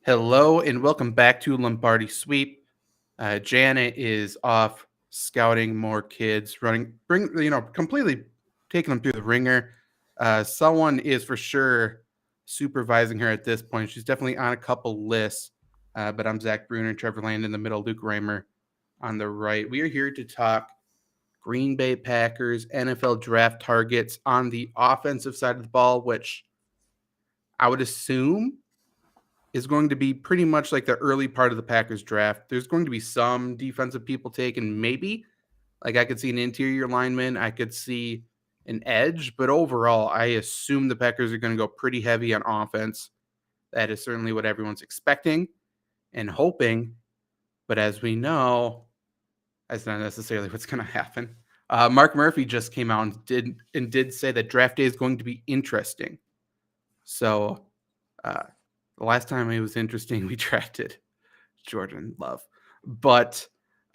Hello and welcome back to Lombardi Sweep. Janet is off scouting more kids, completely taking them through the ringer. Someone is for sure supervising her at this point. She's definitely on a couple lists. But I'm Zach Bruner, Trevor Land in the middle, Luke Reimer on the right. We are here to talk Green Bay Packers NFL draft targets on the offensive side of the ball, which I would assume is going to be pretty much like the early part of the Packers draft. There's going to be some defensive people taken, maybe. Like I could see an interior lineman, I could see an edge, but overall, I assume the Packers are going to go pretty heavy on offense. That is certainly what everyone's expecting and hoping. But as we know, that's not necessarily what's going to happen. Mark Murphy just came out and did say that draft day is going to be interesting. So the last time it was interesting, we drafted Jordan Love. But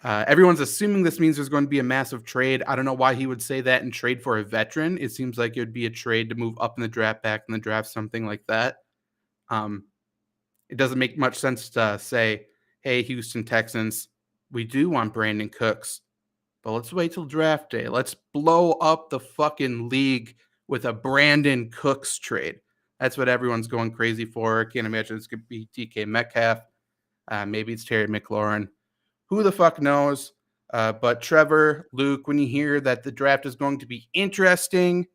everyone's assuming this means there's going to be a massive trade. I don't know why he would say that and trade for a veteran. It seems like it would be a trade to move up in the draft, back in the draft, something like that. It doesn't make much sense to say, hey, Houston Texans, we do want Brandon Cooks, but let's wait till draft day. Let's blow up the fucking league with a Brandon Cooks trade. That's what everyone's going crazy for. Can't imagine it's going to be DK Metcalf. Maybe it's Terry McLaurin. Who the fuck knows? But Trevor, Luke, when you hear that the draft is going to be interesting,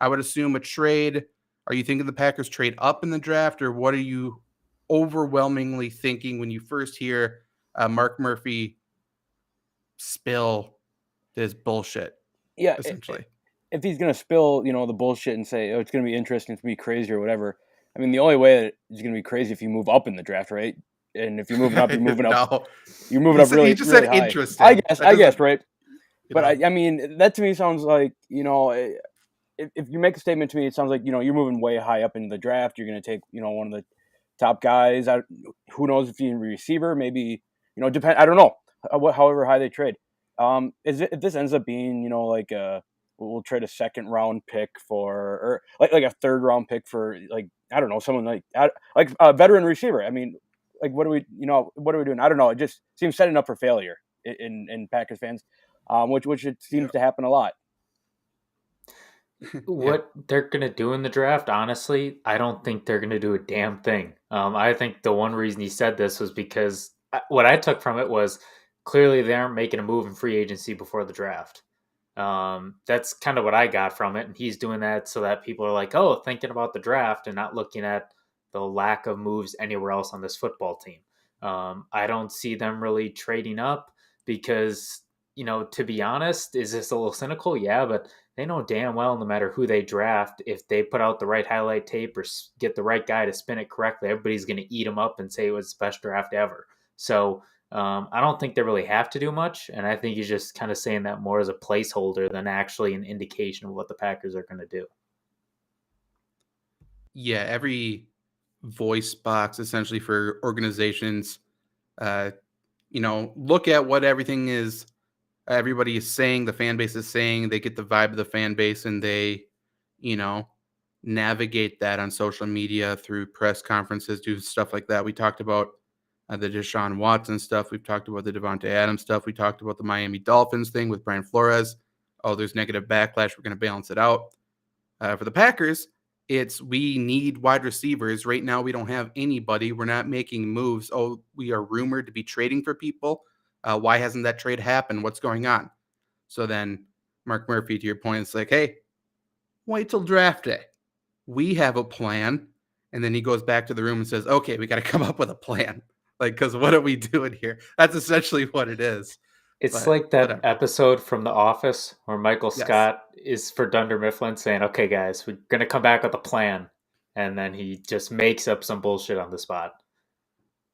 I would assume a trade. Are you thinking the Packers trade up in the draft, or what are you overwhelmingly thinking when you first hear Mark Murphy spill this bullshit? Yeah, essentially. If he's going to spill, the bullshit and say, oh, it's going to be interesting, it's going to be crazy or whatever. I mean, the only way that it's going to be crazy if you move up in the draft, right? And if you're moving up, you're moving up. No. You're moving up really, he just really said high. interesting. I guess, right? But I mean, that to me sounds like, if you make a statement to me, it sounds like, you're moving way high up in the draft. You're going to take, one of the top guys. Who knows if he's a receiver? Maybe, depend. I don't know. However high they trade. If this ends up being, like we'll trade a second round pick or like a third round pick for, like, I don't know, someone like a veteran receiver. I mean, like, what are we doing? I don't know. It just seems setting up for failure in Packers fans, which it seems to happen a lot. What they're going to do in the draft, honestly, I don't think they're going to do a damn thing. I think the one reason he said this was because what I took from it was clearly they aren't making a move in free agency before the draft. That's kind of what I got from it. And he's doing that so that people are like, oh, thinking about the draft and not looking at the lack of moves anywhere else on this football team. I don't see them really trading up because, to be honest, is this a little cynical? Yeah, but they know damn well no matter who they draft, if they put out the right highlight tape or get the right guy to spin it correctly, everybody's going to eat them up and say it was the best draft ever. So I don't think they really have to do much, and I think he's just kind of saying that more as a placeholder than actually an indication of what the Packers are going to do. Yeah, every voice box essentially for organizations, look at what everybody is saying, the fan base is saying, they get the vibe of the fan base, and they, navigate that on social media through press conferences, do stuff like that. We talked about the Deshaun Watson stuff. We've talked about the Devontae Adams stuff. We talked about the Miami Dolphins thing with Brian Flores. Oh, there's negative backlash. We're going to balance it out. For the Packers, we need wide receivers. Right now, we don't have anybody. We're not making moves. Oh, we are rumored to be trading for people. Why hasn't that trade happened? What's going on? So then Mark Murphy, to your point, it's like, hey, wait till draft day. We have a plan. And then he goes back to the room and says, okay, we got to come up with a plan. Like, because what are we doing here? That's essentially what it is. It's like that episode from The Office where Michael Scott is for Dunder Mifflin saying, okay, guys, we're going to come back with a plan. And then he just makes up some bullshit on the spot.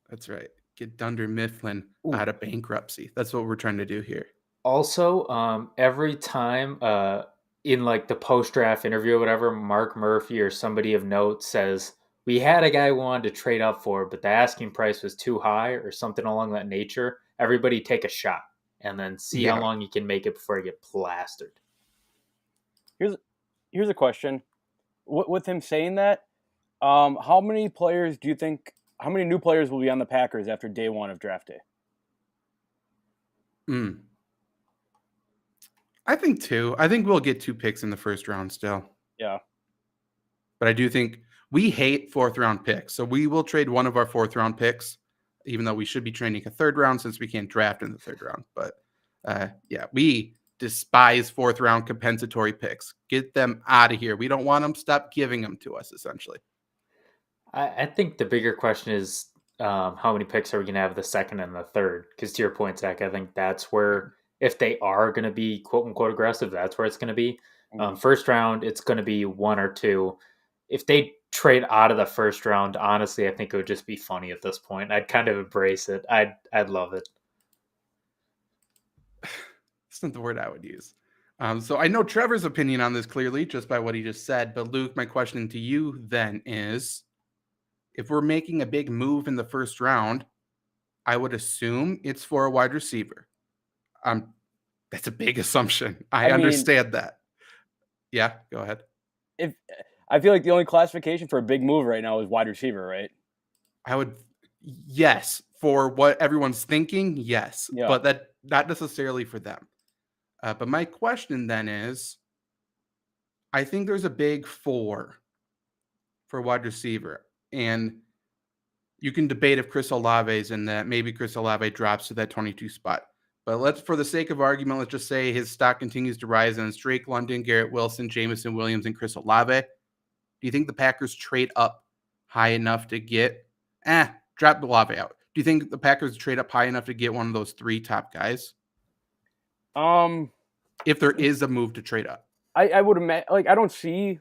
That's right. Get Dunder Mifflin out of bankruptcy. That's what we're trying to do here. Also, every time in like the post-draft interview or whatever, Mark Murphy or somebody of note says, we had a guy we wanted to trade up for, but the asking price was too high or something along that nature. Everybody take a shot and then see how long you can make it before you get plastered. Here's a question. With him saying that, how many players do you think How many new players will be on the Packers after day one of draft day? I think 2. I think we'll get 2 picks in the first round still. Yeah. But I do think we hate 4th round picks. So we will trade one of our 4th round picks, even though we should be trading a 3rd round since we can't draft in the 3rd round. But yeah, we despise 4th round compensatory picks. Get them out of here. We don't want them. Stop giving them to us, essentially. I think the bigger question is how many picks are we going to have the 2nd and the 3rd? Because to your point, Zach, I think that's where, if they are going to be quote unquote aggressive, that's where it's going to be. First round, it's going to be 1 or 2. If they trade out of the first round, honestly, I think it would just be funny at this point. I'd kind of embrace it. I'd love it. That's not the word I would use. So I know Trevor's opinion on this clearly just by what he just said. But Luke, my question to you then is, if we're making a big move in the first round, I would assume it's for a wide receiver. That's a big assumption. I understand that. Yeah, go ahead. I feel like the only classification for a big move right now is wide receiver, right? Yes, for what everyone's thinking, yes. Yeah. But that not necessarily for them. But my question then is, I think there's a big 4 for wide receiver. And you can debate if Chris Olave is in that. Maybe Chris Olave drops to that 22 spot. But for the sake of argument, let's just say his stock continues to rise and it's Drake London, Garrett Wilson, Jameson Williams, and Chris Olave. Do you think the Packers trade up high enough to get drop Olave out? Do you think the Packers trade up high enough to get one of those 3 top guys? If there is a move to trade up. I would imagine, like, I don't see,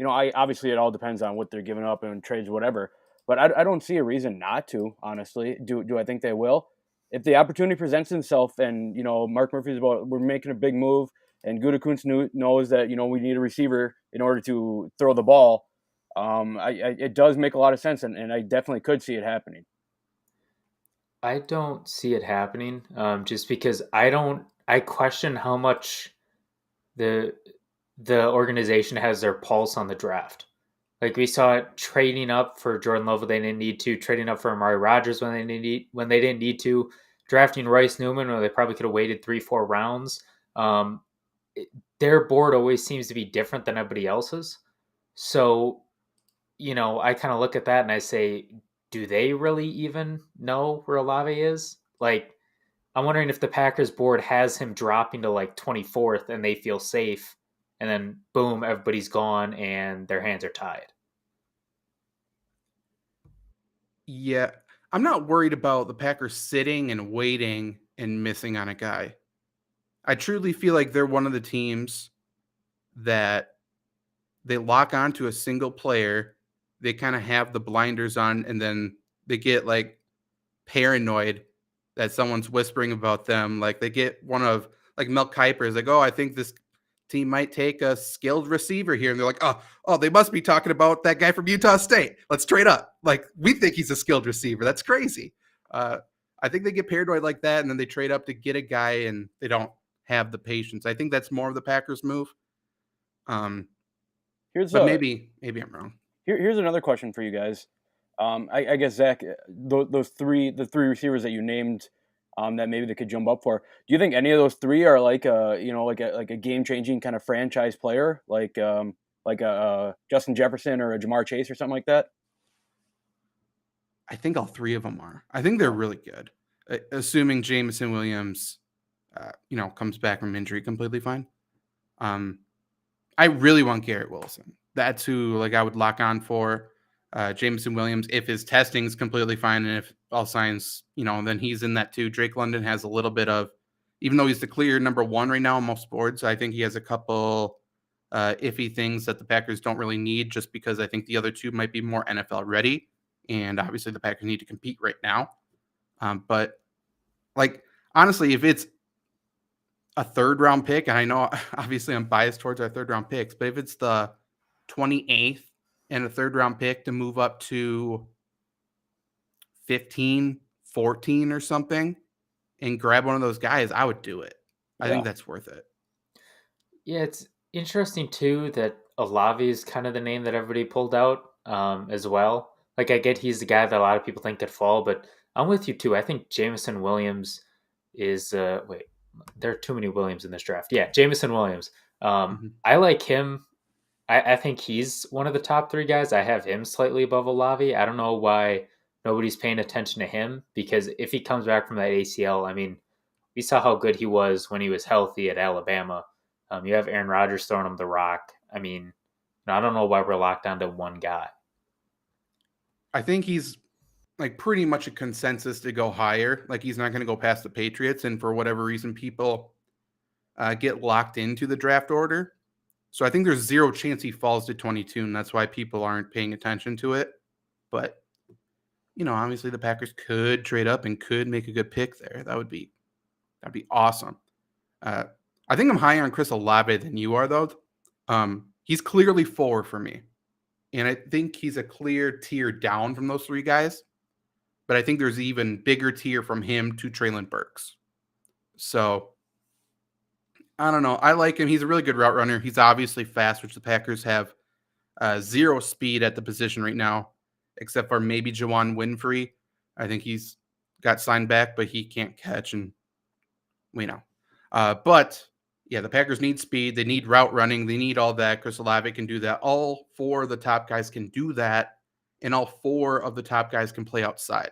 obviously it all depends on what they're giving up and trades, whatever. But I don't see a reason not to, honestly. Do I think they will? If the opportunity presents itself and, Mark Murphy's about, we're making a big move and Gutekunst knows that, we need a receiver in order to throw the ball, it does make a lot of sense. And I definitely could see it happening. I don't see it happening just because I question how much the organization has their pulse on the draft. Like we saw it trading up for Jordan Love when they didn't need to, trading up for Amari Rodgers when they didn't need to, drafting Royce Newman when they probably could have waited 3-4 rounds. Their board always seems to be different than everybody else's. So, I kind of look at that and I say, do they really even know where Olave is? Like, I'm wondering if the Packers board has him dropping to like 24th and they feel safe. And then, boom, everybody's gone and their hands are tied. Yeah, I'm not worried about the Packers sitting and waiting and missing on a guy. I truly feel like they're one of the teams that they lock onto a single player. They kind of have the blinders on, and then they get like paranoid that someone's whispering about them. Like they get one of like Mel Kiper is like, oh, I think this team might take a skilled receiver here. And they're like, oh, they must be talking about that guy from Utah State. Let's trade up. Like, we think he's a skilled receiver. That's crazy. I think they get paranoid like that, and then they trade up to get a guy, and they don't have the patience. I think that's more of the Packers' move. But maybe I'm wrong. Here's another question for you guys. I guess, Zach, the three receivers that you named, that maybe they could jump up for. Do you think any of those 3 are like a game changing kind of franchise player, like a Justin Jefferson or a Jamar Chase or something like that? I think all 3 of them are. I think they're really good, assuming Jameson Williams, comes back from injury completely fine. I really want Garrett Wilson. That's who I would lock on for. Jameson Williams, if his testing is completely fine and if all signs, then he's in that too. Drake London has a little bit of, even though he's the clear number 1 right now on most boards, I think he has a couple iffy things that the Packers don't really need, just because I think the other 2 might be more NFL ready. And obviously the Packers need to compete right now. But honestly, if it's a 3rd round pick, and I know obviously I'm biased towards our 3rd round picks, but if it's the 28th and a 3rd round pick to move up to 15, 14 or something and grab one of those guys, I would do it. I think that's worth it. Yeah, it's interesting too that Olave is kind of the name that everybody pulled out as well. Like, I get he's the guy that a lot of people think could fall, but I'm with you too. I think Jameson Williams is wait, there are too many Williams in this draft. Yeah, Jameson Williams. I like him. I think he's one of the top 3 guys. I have him slightly above Olave. I don't know why nobody's paying attention to him, because if he comes back from that ACL, I mean, we saw how good he was when he was healthy at Alabama. You have Aaron Rodgers throwing him the rock. I mean, I don't know why we're locked onto one guy. I think he's like pretty much a consensus to go higher. Like, he's not going to go past the Patriots, and for whatever reason, people get locked into the draft order. So I think there's zero chance he falls to 22, and that's why people aren't paying attention to it. But, obviously the Packers could trade up and could make a good pick there. That'd be awesome. I think I'm higher on Chris Olave than you are, though. He's clearly 4 for me. And I think he's a clear tier down from those 3 guys. But I think there's even bigger tier from him to Treylon Burks. So, I don't know. I like him. He's a really good route runner. He's obviously fast, which the Packers have zero speed at the position right now, except for maybe Juwan Winfrey. I think he's got signed back, but he can't catch, and we know. But yeah, the Packers need speed. They need route running. They need all that. Chris Olave can do that. All 4 of the top guys can do that, and all 4 of the top guys can play outside.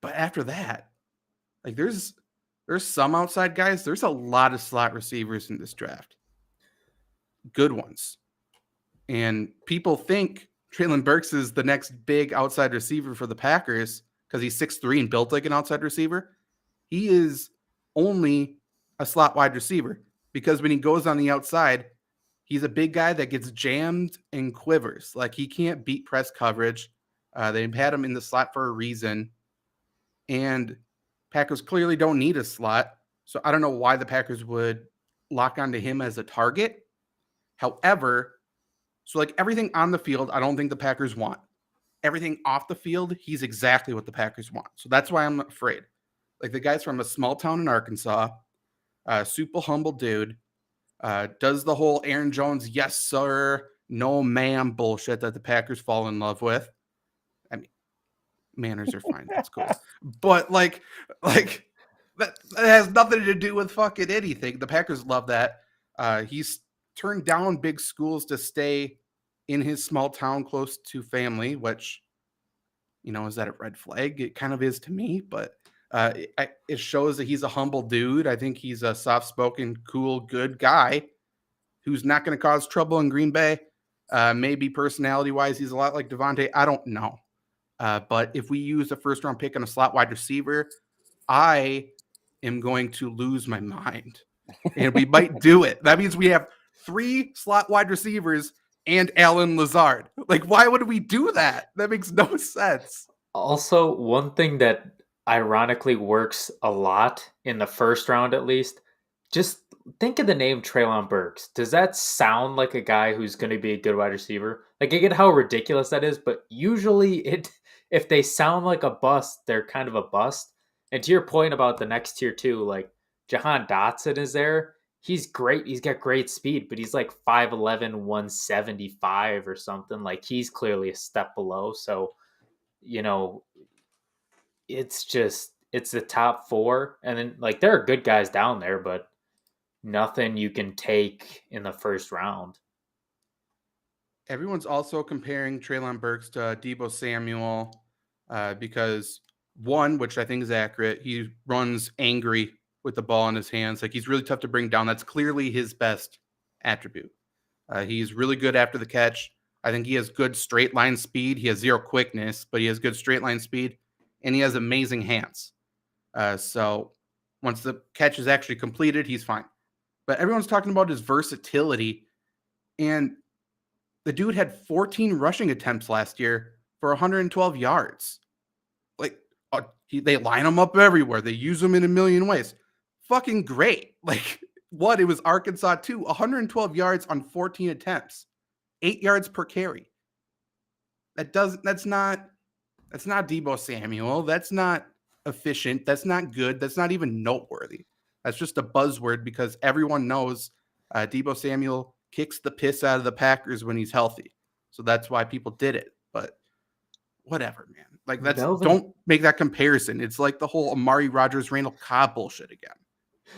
But after that, like, there's some outside guys. There's a lot of slot receivers in this draft. Good ones. And people think Treylon Burks is the next big outside receiver for the Packers because he's 6'3" and built like an outside receiver. He is only a slot wide receiver, because when he goes on the outside, he's a big guy that gets jammed and quivers. Like, he can't beat press coverage. They've had him in the slot for a reason. And Packers clearly don't need a slot. So I don't know why the Packers would lock onto him as a target. However, so like everything on the field, I don't think the Packers want. Everything off the field, he's exactly what the Packers want. So that's why I'm not afraid. Like, the guy's from a small town in Arkansas, super humble dude, does the whole Aaron Jones, yes, sir, no, ma'am bullshit that the Packers fall in love with. I mean, manners are fine. That's cool. But like that has nothing to do with fucking anything. The Packers love that. He's turned down big schools to stay in his small town close to family, which, is that a red flag? It kind of is to me, but it shows that he's a humble dude. I think he's a soft-spoken, cool, good guy who's not going to cause trouble in Green Bay. Maybe personality-wise, he's a lot like Devontae. I don't know. But if we use a first-round pick on a slot wide receiver, I am going to lose my mind. And we might do it. That means we have 3 slot wide receivers and Alan Lazard. Like, why would we do that? That makes no sense. Also, one thing that ironically works a lot in the first round, at least, just think of the name Treylon Burks. Does that sound like a guy who's going to be a good wide receiver? Like, I get how ridiculous that is, but usually if they sound like a bust, they're kind of a bust. And to your point about the next tier 2, like Jahan Dotson is there. He's great. He's got great speed, but he's like 5'11", 175 or something. Like, he's clearly a step below. So, it's the top 4. And then, like, there are good guys down there, but nothing you can take in the first round. Everyone's also comparing Treylon Burks to Deebo Samuel because, one, which I think is accurate, he runs angry with the ball in his hands. Like, he's really tough to bring down. That's clearly his best attribute. He's really good after the catch. I think he has good straight line speed. He has zero quickness, but he has good straight line speed, and he has amazing hands. So once the catch is actually completed, he's fine. But everyone's talking about his versatility, and the dude had 14 rushing attempts last year for 112 yards. Like, they line him up everywhere. They use him in a million ways. Fucking great. Like, what? It was Arkansas too. 112 yards on 14 attempts, 8 yards per carry. That's not Deebo Samuel. That's not efficient. That's not good. That's not even noteworthy. That's just a buzzword because everyone knows Deebo Samuel kicks the piss out of the Packers when he's healthy. So that's why people did it. But whatever, man. Like, don't make that comparison. It's like the whole Amari Rodgers, Randall Cobb bullshit again.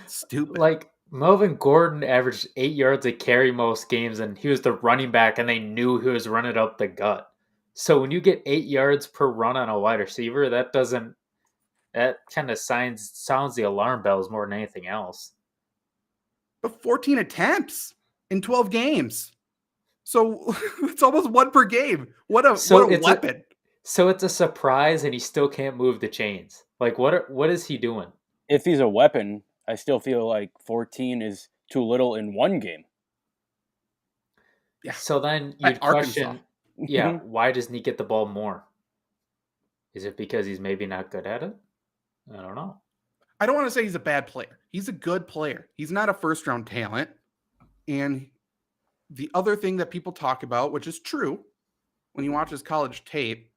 It's stupid. Like, Melvin Gordon averaged 8 yards a carry most games, and he was the running back, and they knew he was running up the gut. So when you get 8 yards per run on a wide receiver, that kind of sounds the alarm bells more than anything else. But 14 attempts in 12 games. So it's almost one per game. What a weapon. So it's a surprise, and he still can't move the chains. Like, what is he doing? If he's a weapon, I still feel like 14 is too little in one game. Yeah. So then you'd question, why doesn't he get the ball more? Is it because he's maybe not good at it? I don't know. I don't want to say he's a bad player. He's a good player. He's not a first-round talent. And the other thing that people talk about, which is true, when you watch his college tape,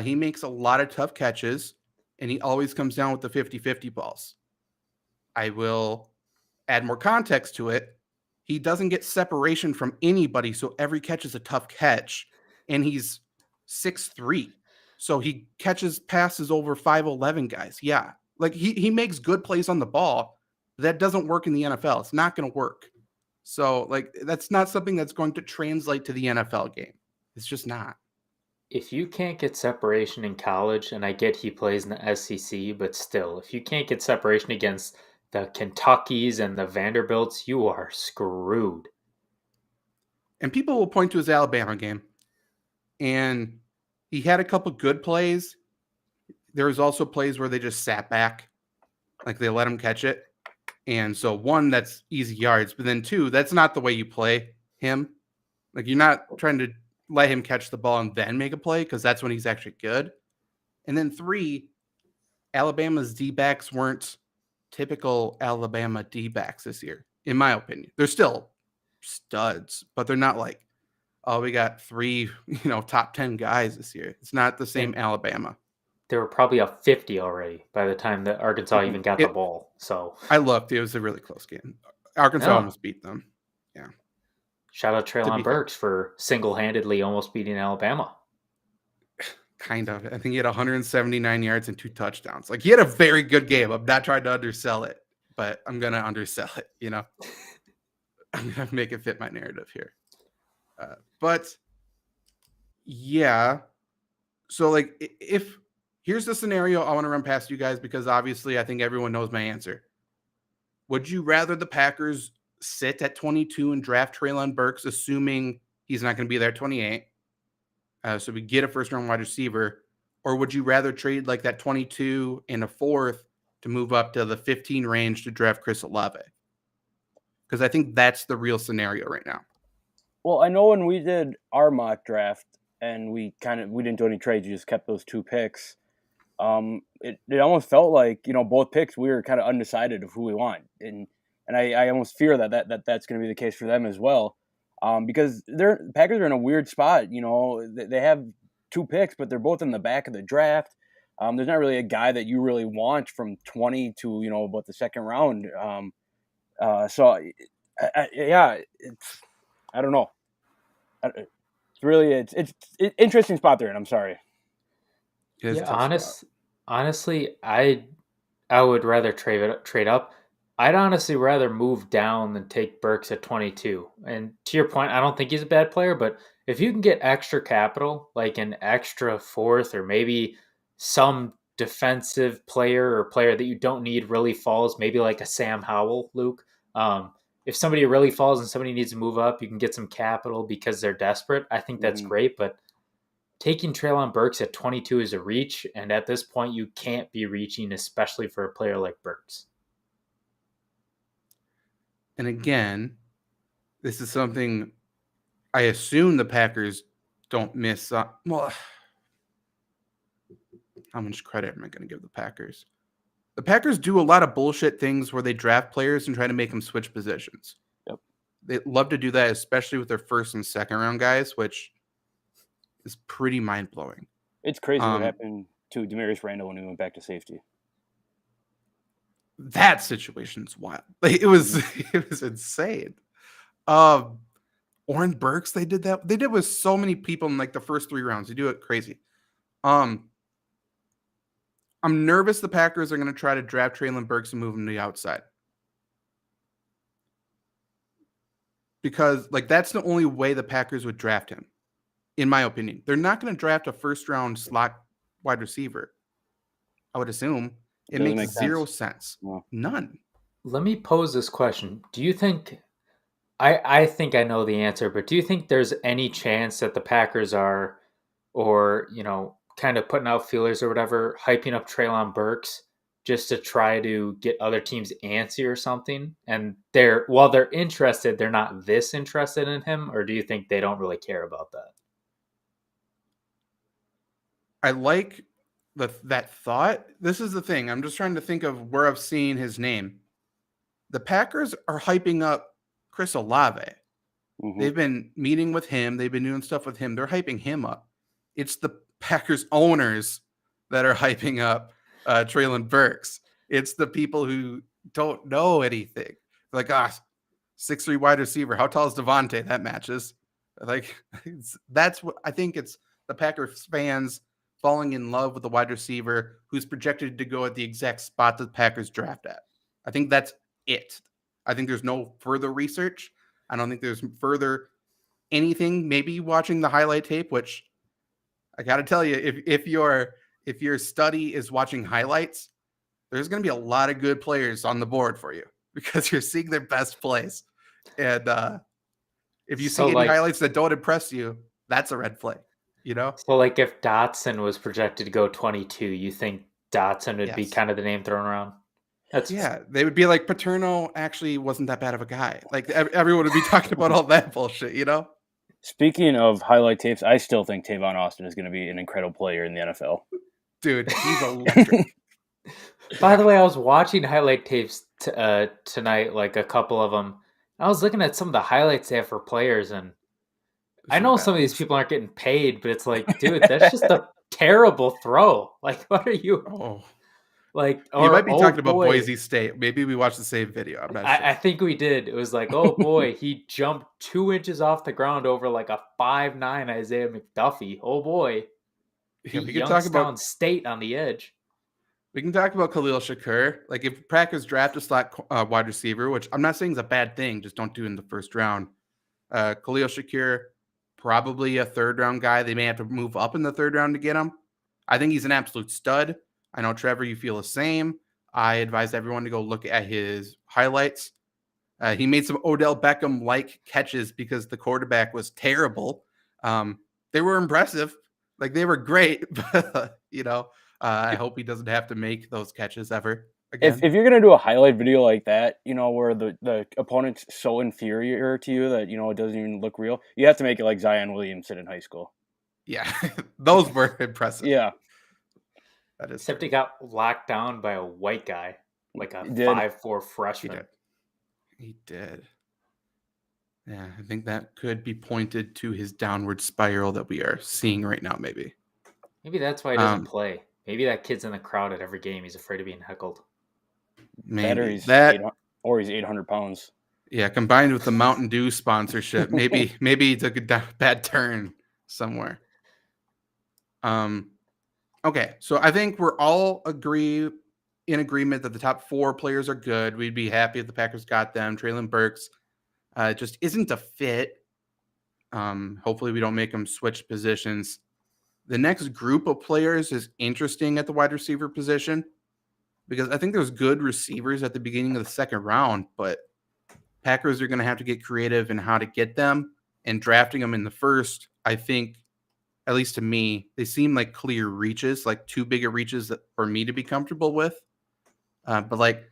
he makes a lot of tough catches, and he always comes down with the 50-50 balls. I will add more context to it. He doesn't get separation from anybody, so every catch is a tough catch, and he's 6'3", so he catches passes over 5'11" guys. Yeah, like he makes good plays on the ball. That doesn't work in the NFL. It's not going to work. So, like, that's not something that's going to translate to the NFL game. It's just not. If you can't get separation in college, and I get he plays in the SEC, but still, if you can't get separation against the Kentuckys and the Vanderbilts, you are screwed. And people will point to his Alabama game. And he had a couple good plays. There was also plays where they just sat back. Like, they let him catch it. And so, one, that's easy yards. But then, two, that's not the way you play him. Like, you're not trying to let him catch the ball and then make a play, because that's when he's actually good. And then, three, Alabama's D-backs weren't typical Alabama D-backs this year, in my opinion. They're still studs, but they're not like, oh, we got 3, top 10 guys this year. It's not the same Alabama. There were probably a 50 already by the time that Arkansas even got the ball. So I looked. It was a really close game. Arkansas almost beat them. Yeah. Shout out Treylon Burks for single-handedly almost beating Alabama. Kind of. I think he had 179 yards and 2 touchdowns. Like, he had a very good game. I'm not trying to undersell it, but I'm going to undersell it, I'm going to make it fit my narrative here. But, yeah. So, like, here's the scenario I want to run past you guys, because obviously I think everyone knows my answer. Would you rather the Packers sit at 22 and draft Treylon Burks, assuming he's not going to be there at 28? So we get a first-round wide receiver, or would you rather trade like that 22 and a 4th to move up to the 15 range to draft Chris Olave? Because I think that's the real scenario right now. Well, I know when we did our mock draft and we didn't do any trades, we just kept those 2 picks. It almost felt like, both picks, we were kind of undecided of who we want, and I almost fear that's going to be the case for them as well. Because the Packers are in a weird spot. They have 2 picks, but they're both in the back of the draft. There's not really a guy that you really want from 20 to, about the second round. So I don't know. It's really, it's an interesting spot they're in. I'm sorry. Honestly, I would rather trade up. I'd honestly rather move down than take Burks at 22. And to your point, I don't think he's a bad player, but if you can get extra capital, like an extra 4th, or maybe some defensive player or player that you don't need really falls, maybe like a Sam Howell, Luke. If somebody really falls and somebody needs to move up, you can get some capital because they're desperate. I think that's great, but taking Treylon Burks at 22 is a reach, and at this point, you can't be reaching, especially for a player like Burks. And again, this is something I assume the Packers don't miss. Well, how much credit am I going to give the Packers? The Packers do a lot of bullshit things where they draft players and try to make them switch positions. Yep. They love to do that, especially with their first and second round guys, which is pretty mind-blowing. It's crazy what happened to Demarius Randall when he went back to safety. That situation's wild. Like, it was insane. Or Oren Burks, they did that. They did with so many people in like the first 3 rounds. They do it crazy. I'm nervous the Packers are going to try to draft Treylon Burks and move him to the outside. Because like that's the only way the Packers would draft him, in my opinion. They're not going to draft a first-round slot wide receiver, I would assume. It makes zero sense. Yeah. None. Let me pose this question. Do you think I think I know the answer, but do you think there's any chance that the Packers are, or, kind of putting out feelers or whatever, hyping up Treylon Burks just to try to get other teams antsy or something? And while they're interested, they're not this interested in him? Or do you think they don't really care about that? I like that thought. This is the thing. I'm just trying to think of where I've seen his name. The Packers are hyping up Chris Olave. Mm-hmm. They've been meeting with him. They've been doing stuff with him. They're hyping him up. It's the Packers owners that are hyping up Treylon Burks. It's the people who don't know anything. Like, 6'3" wide receiver. How tall is Devontae? That matches. Like, that's what I think. It's the Packers fans falling in love with the wide receiver who's projected to go at the exact spot that the Packers draft at. I think that's it. I think there's no further research. I don't think there's further anything. Maybe watching the highlight tape, which I got to tell you, if your study is watching highlights, there's going to be a lot of good players on the board for you because you're seeing their best plays. And if you see any highlights that don't impress you, that's a red flag. So like if Dotson was projected to go 22, you think Dotson would be kind of the name thrown around? They would be like, Paterno actually wasn't that bad of a guy. Like everyone would be talking about all that bullshit, Speaking of highlight tapes, I still think Tavon Austin is going to be an incredible player in the NFL. Dude, he's electric. By the way, I was watching highlight tapes tonight, like a couple of them. I was looking at some of the highlights they have for players, and I know some of these people aren't getting paid, but it's like, dude, that's just a terrible throw. Like, what are you? Oh. Like, you might be talking about Boise State. Maybe we watched the same video. I'm not sure. I think we did. It was like, oh boy, he jumped 2 inches off the ground over like a 5'9" Isaiah McDuffie. Oh boy, we can talk about State on the edge. We can talk about Khalil Shakur. Like if Packers draft a slot wide receiver, which I'm not saying is a bad thing, just don't do it in the first round. Khalil Shakur, probably a 3rd round guy. They may have to move up in the 3rd round to get him. I think he's an absolute stud. I know, Trevor, you feel the same. I advise everyone to go look at his highlights. He made some Odell Beckham-like catches because the quarterback was terrible. They were impressive. Like, they were great. But, I hope he doesn't have to make those catches ever again. If you're going to do a highlight video like that, where the opponent's so inferior to you that, it doesn't even look real, you have to make it like Zion Williams did in high school. Yeah, those were impressive. Yeah. That is Except he got locked down by a white guy, like a 5'4" freshman. He did. Yeah, I think that could be pointed to his downward spiral that we are seeing right now, maybe. Maybe that's why he doesn't play. Maybe that kid's in the crowd at every game. He's afraid of being heckled. Maybe. He's 800 pounds. Yeah, combined with the Mountain Dew sponsorship, maybe he took a bad turn somewhere. Okay, so I think we're all in agreement that the top 4 players are good. We'd be happy if the Packers got them. Treylon Burks just isn't a fit. Hopefully we don't make them switch positions. The next group of players is interesting at the wide receiver position because I think there's good receivers at the beginning of the 2nd round, but Packers are going to have to get creative in how to get them, and drafting them in the 1st, I think, at least to me, they seem like clear reaches, like too big of reaches for me to be comfortable with. But like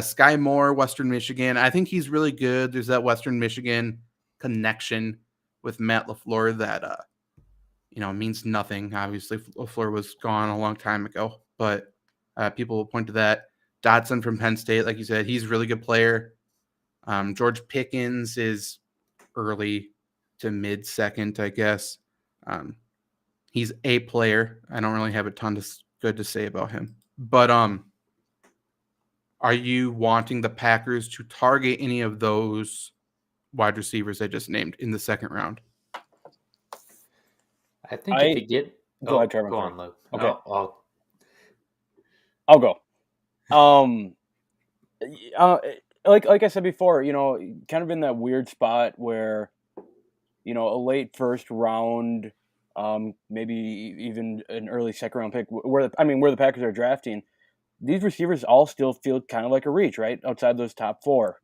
Sky Moore, Western Michigan, I think he's really good. There's that Western Michigan connection with Matt LaFleur that, means nothing. Obviously, LaFleur was gone a long time ago, but people will point to that. Dotson from Penn State, like you said, he's a really good player. George Pickens is early to mid-2nd, I guess. He's a player. I don't really have a ton good to say about him. But are you wanting the Packers to target any of those wide receivers I just named in the second round. I think if you get go ahead, Trevor. Go on, Luke. Okay. No, I'll go. Like I said before, kind of in that weird spot where, a late first round, maybe even an early second round pick, where the Packers are drafting, these receivers all still feel kind of like a reach, right, outside those top four.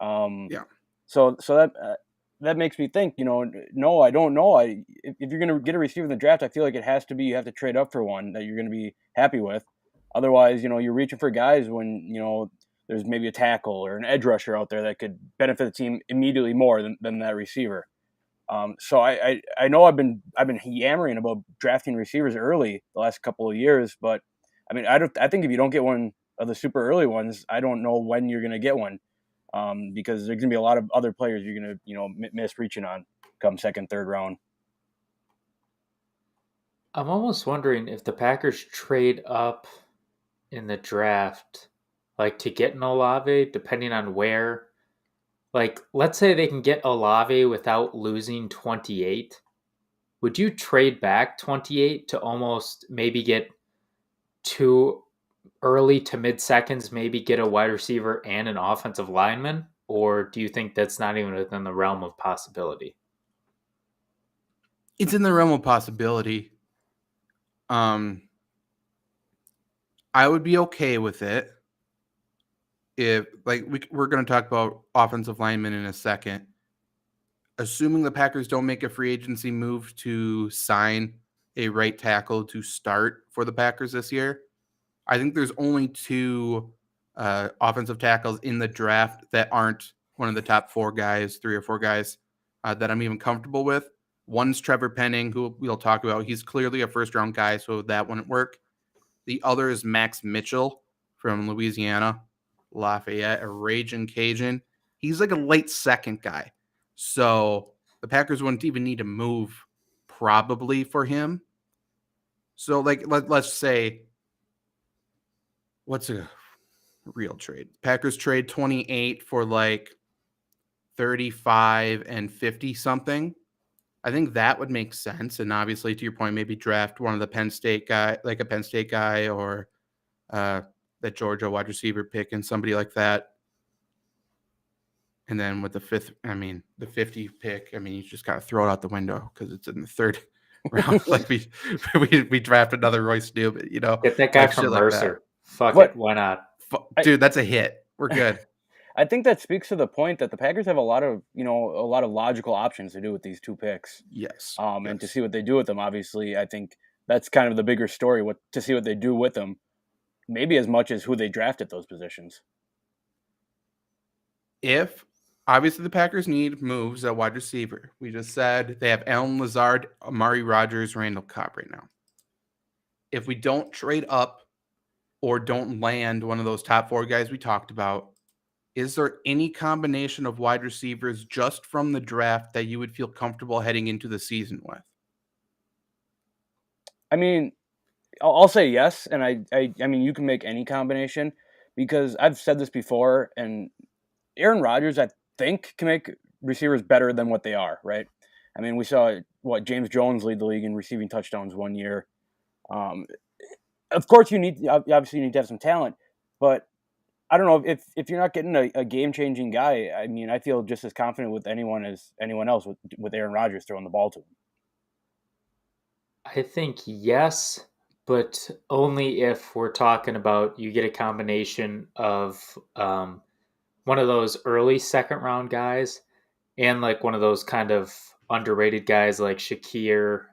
Yeah. So that makes me think, no, I don't know. If you're going to get a receiver in the draft, I feel like it has to be you have to trade up for one that you're going to be happy with. Otherwise, you're reaching for guys when, there's maybe a tackle or an edge rusher out there that could benefit the team immediately more than that receiver. So I know I've been yammering about drafting receivers early the last couple of years, but I think if you don't get one of the super early ones, I don't know when you're going to get one, because there's going to be a lot of other players you're going to miss reaching on come second, third round. I'm almost wondering if the Packers trade up in the draft, like to get an Olave, depending on where. Like, let's say they can get Olave without losing 28. Would you trade back 28 to almost maybe get 2 early to mid seconds, maybe get a wide receiver and an offensive lineman? Or do you think that's not even within the realm of possibility? It's in the realm of possibility. I would be okay with it if, like, we're going to talk about offensive linemen in a second. Assuming the Packers don't make a free agency move to sign a right tackle to start for the Packers this year, I think there's only 2 offensive tackles in the draft that aren't one of the top 4 guys, 3 or 4 guys that I'm even comfortable with. One's Trevor Penning, who we'll talk about. He's clearly a first-round guy, so that wouldn't work. The other is Max Mitchell from Louisiana, Lafayette, a raging Cajun. He's like a late second guy. So the Packers wouldn't even need to move probably for him. So, like, let's say, what's a real trade? Packers trade 28 for like 35 and 50 something. I think that would make sense. And obviously, to your point, maybe draft one of the Penn State guy, like a Penn State guy, or that Georgia wide receiver pick and somebody like that. And then with the 50 pick, you just got to throw it out the window because it's in the third round. Like we draft another Royce Newman, Get that guy like from shit like Mercer. that. Fuck it. Why not? Dude, that's a hit. We're good. I think that speaks to the point that the Packers have a lot of logical options to do with these 2 picks. Yes. And to see what they do with them, obviously, I think that's kind of the bigger story. To see what they do with them, maybe as much as who they draft at those positions. If obviously the Packers need moves at wide receiver, we just said they have Allen Lazard, Amari Rodgers, Randall Cobb right now. If we don't trade up or don't land one of those top 4 guys we talked about, is there any combination of wide receivers just from the draft that you would feel comfortable heading into the season with? I'll say yes, and I you can make any combination, because I've said this before, and Aaron Rodgers, I think, can make receivers better than what they are, right? We saw James Jones lead the league in receiving touchdowns one year. Of course, you need to have some talent, but I don't know if you're not getting a game-changing guy. I feel just as confident with anyone as anyone else with Aaron Rodgers throwing the ball to him. I think yes, but only if we're talking about you get a combination of one of those early second round guys and like one of those kind of underrated guys like Shakir,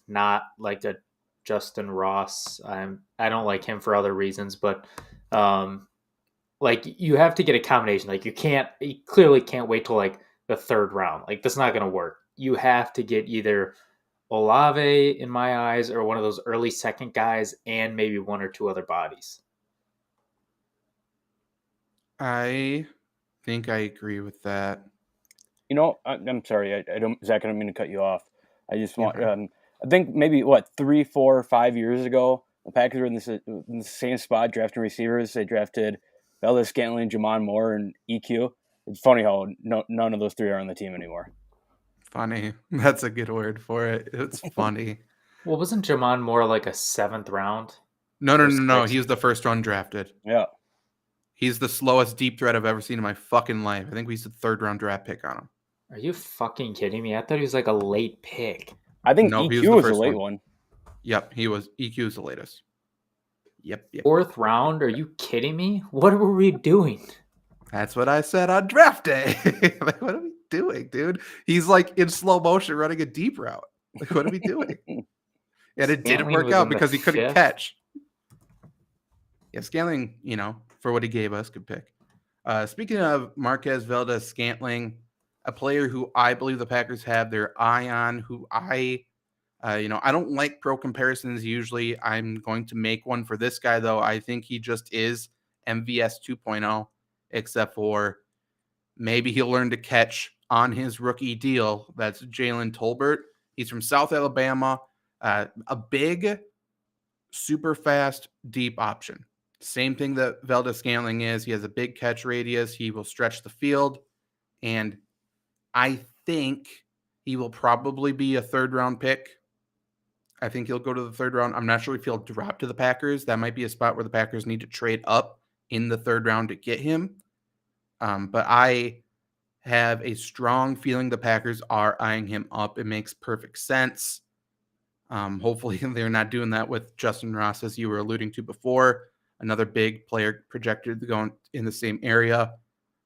not like a Justin Ross. I don't like him for other reasons, but like you have to get a combination. Like you clearly can't wait till like the third round. Like that's not going to work. You have to get either Olave in my eyes or one of those early second guys and maybe 1 or 2 other bodies. I think I agree with that. I'm sorry. I don't, Zach, I don't mean to cut you off. I just want, I think maybe 3, 4, 5 years ago, the Packers were in the same spot drafting receivers. They drafted Valdez Scantling, Jamon Moore, and EQ. It's funny how none of those three are on the team anymore. Funny. That's a good word for it. It's funny. Well, wasn't Jamon more like a 7th round? No. He was the first round drafted. Yeah. He's the slowest deep threat I've ever seen in my fucking life. I think we used the 3rd round draft pick on him. Are you fucking kidding me? I thought he was like a late pick. I think Nope, EQ was a late one. Yep, he was. EQ was the latest. Yep. 4th round? Are you kidding me? What were we doing? That's what I said on draft day. Like, what are we doing, dude? He's like in slow motion running a deep route. Like, what are we doing? And it didn't work out because he couldn't catch. Yeah, Scantling, for what he gave us, good pick. Speaking of Marquez Valdes-Scantling, a player who I believe the Packers have their eye on, who I don't like pro comparisons usually. I'm going to make one for this guy, though. I think he just is MVS 2.0, except for maybe he'll learn to catch on his rookie deal. That's Jalen Tolbert. He's from South Alabama, a big, super fast, deep option. Same thing that Valdes-Scantling is. He has a big catch radius. He will stretch the field. And I think he will probably be a 3rd round pick. I think he'll go to the 3rd round. I'm not sure if he'll drop to the Packers. That might be a spot where the Packers need to trade up in the 3rd round to get him. But I have a strong feeling the Packers are eyeing him up. It makes perfect sense. Hopefully they're not doing that with Justin Ross, as you were alluding to before. Another big player projected to go in the same area.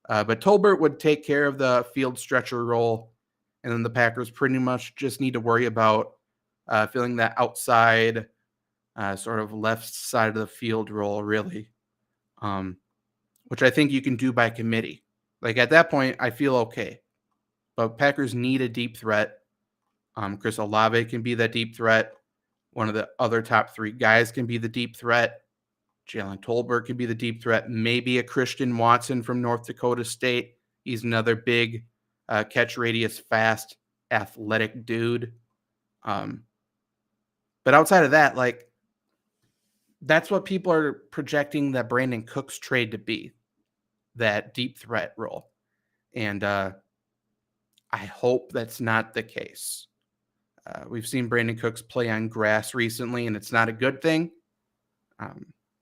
But Tolbert would take care of the field stretcher role. And then the Packers pretty much just need to worry about filling that outside sort of left side of the field role, really. Which I think you can do by committee. Like at that point, I feel okay. But Packers need a deep threat. Chris Olave can be that deep threat. One of the other top 3 guys can be the deep threat. Jalen Tolbert can be the deep threat. Maybe a Christian Watson from North Dakota State. He's another big catch radius, fast, athletic dude. But outside of that, like, that's what people are projecting that Brandon Cooks trade to be, that deep threat role. And I hope that's not the case. We've seen Brandon Cooks play on grass recently, and it's not a good thing.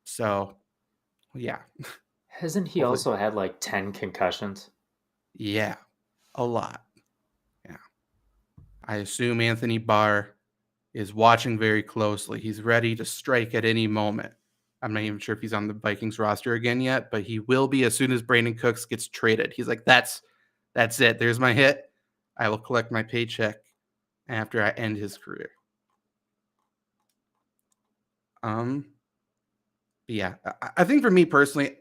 So, yeah. Hasn't he also had like 10 concussions? Yeah, a lot. Yeah. I assume Anthony Barr is watching very closely. He's ready to strike at any moment. I'm not even sure if he's on the Vikings roster again yet, but he will be as soon as Brandon Cooks gets traded. He's like, that's it. There's my hit. I will collect my paycheck after I end his career. Yeah, I think for me personally,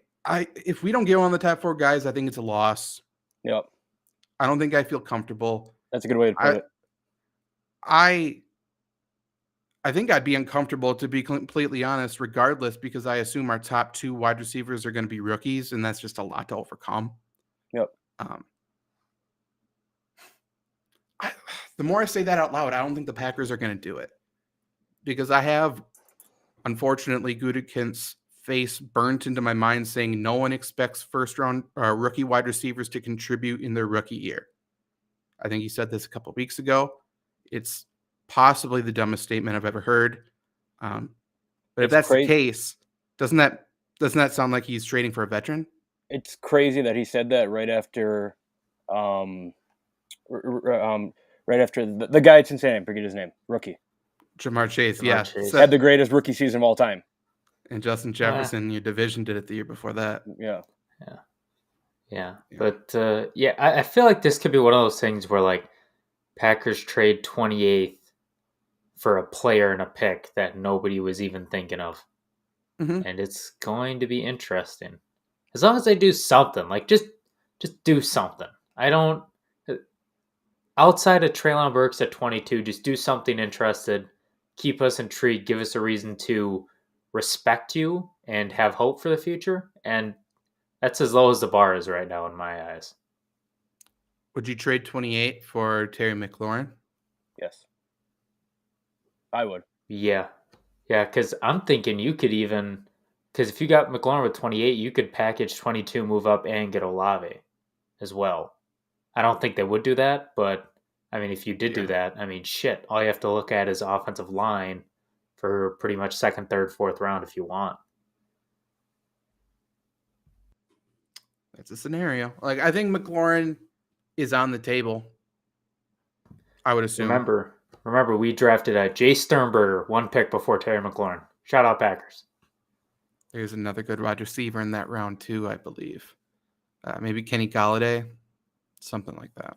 if we don't get one of the top 4 guys, I think it's a loss. Yep. I don't think I feel comfortable. That's a good way to put it. I think I'd be uncomfortable, to be completely honest, regardless, because I assume our top 2 wide receivers are going to be rookies, and that's just a lot to overcome. Yep. The more I say that out loud, I don't think the Packers are going to do it, because I have, unfortunately, Gutekunst's face burnt into my mind saying no one expects first-round rookie wide receivers to contribute in their rookie year. I think he said this a couple of weeks ago. It's possibly the dumbest statement I've ever heard. But if that's the case, doesn't that sound like he's trading for a veteran? It's crazy that he said that right after the guy at Cincinnati, I forget his name, rookie. Jamar Chase, Chase. Had the greatest rookie season of all time. And Justin Jefferson, your division, did it the year before that. Yeah. But I feel like this could be one of those things where like Packers trade 28th for a player and a pick that nobody was even thinking of. Mm-hmm. And it's going to be interesting. As long as they do something, like just do something. Outside of Treylon Burks at 22, just do something interested. Keep us intrigued. Give us a reason to respect you and have hope for the future. And that's as low as the bar is right now in my eyes. Would you trade 28 for Terry McLaurin? Yes. I would. Yeah, because I'm thinking you could even... Because if you got McLaurin with 28, you could package 22, move up, and get Olave. as well. I don't think they would do that, but I mean, if you did do that, I mean, shit, all you have to look at is offensive line for pretty much second, third, fourth round if you want. That's a scenario. Like, I think McLaurin is on the table, I would assume. Remember, we drafted Jay Sternberger, 1 pick before Terry McLaurin. Shout out Packers. There's another good wide receiver in that round too, I believe. Maybe Kenny Galladay, something like that.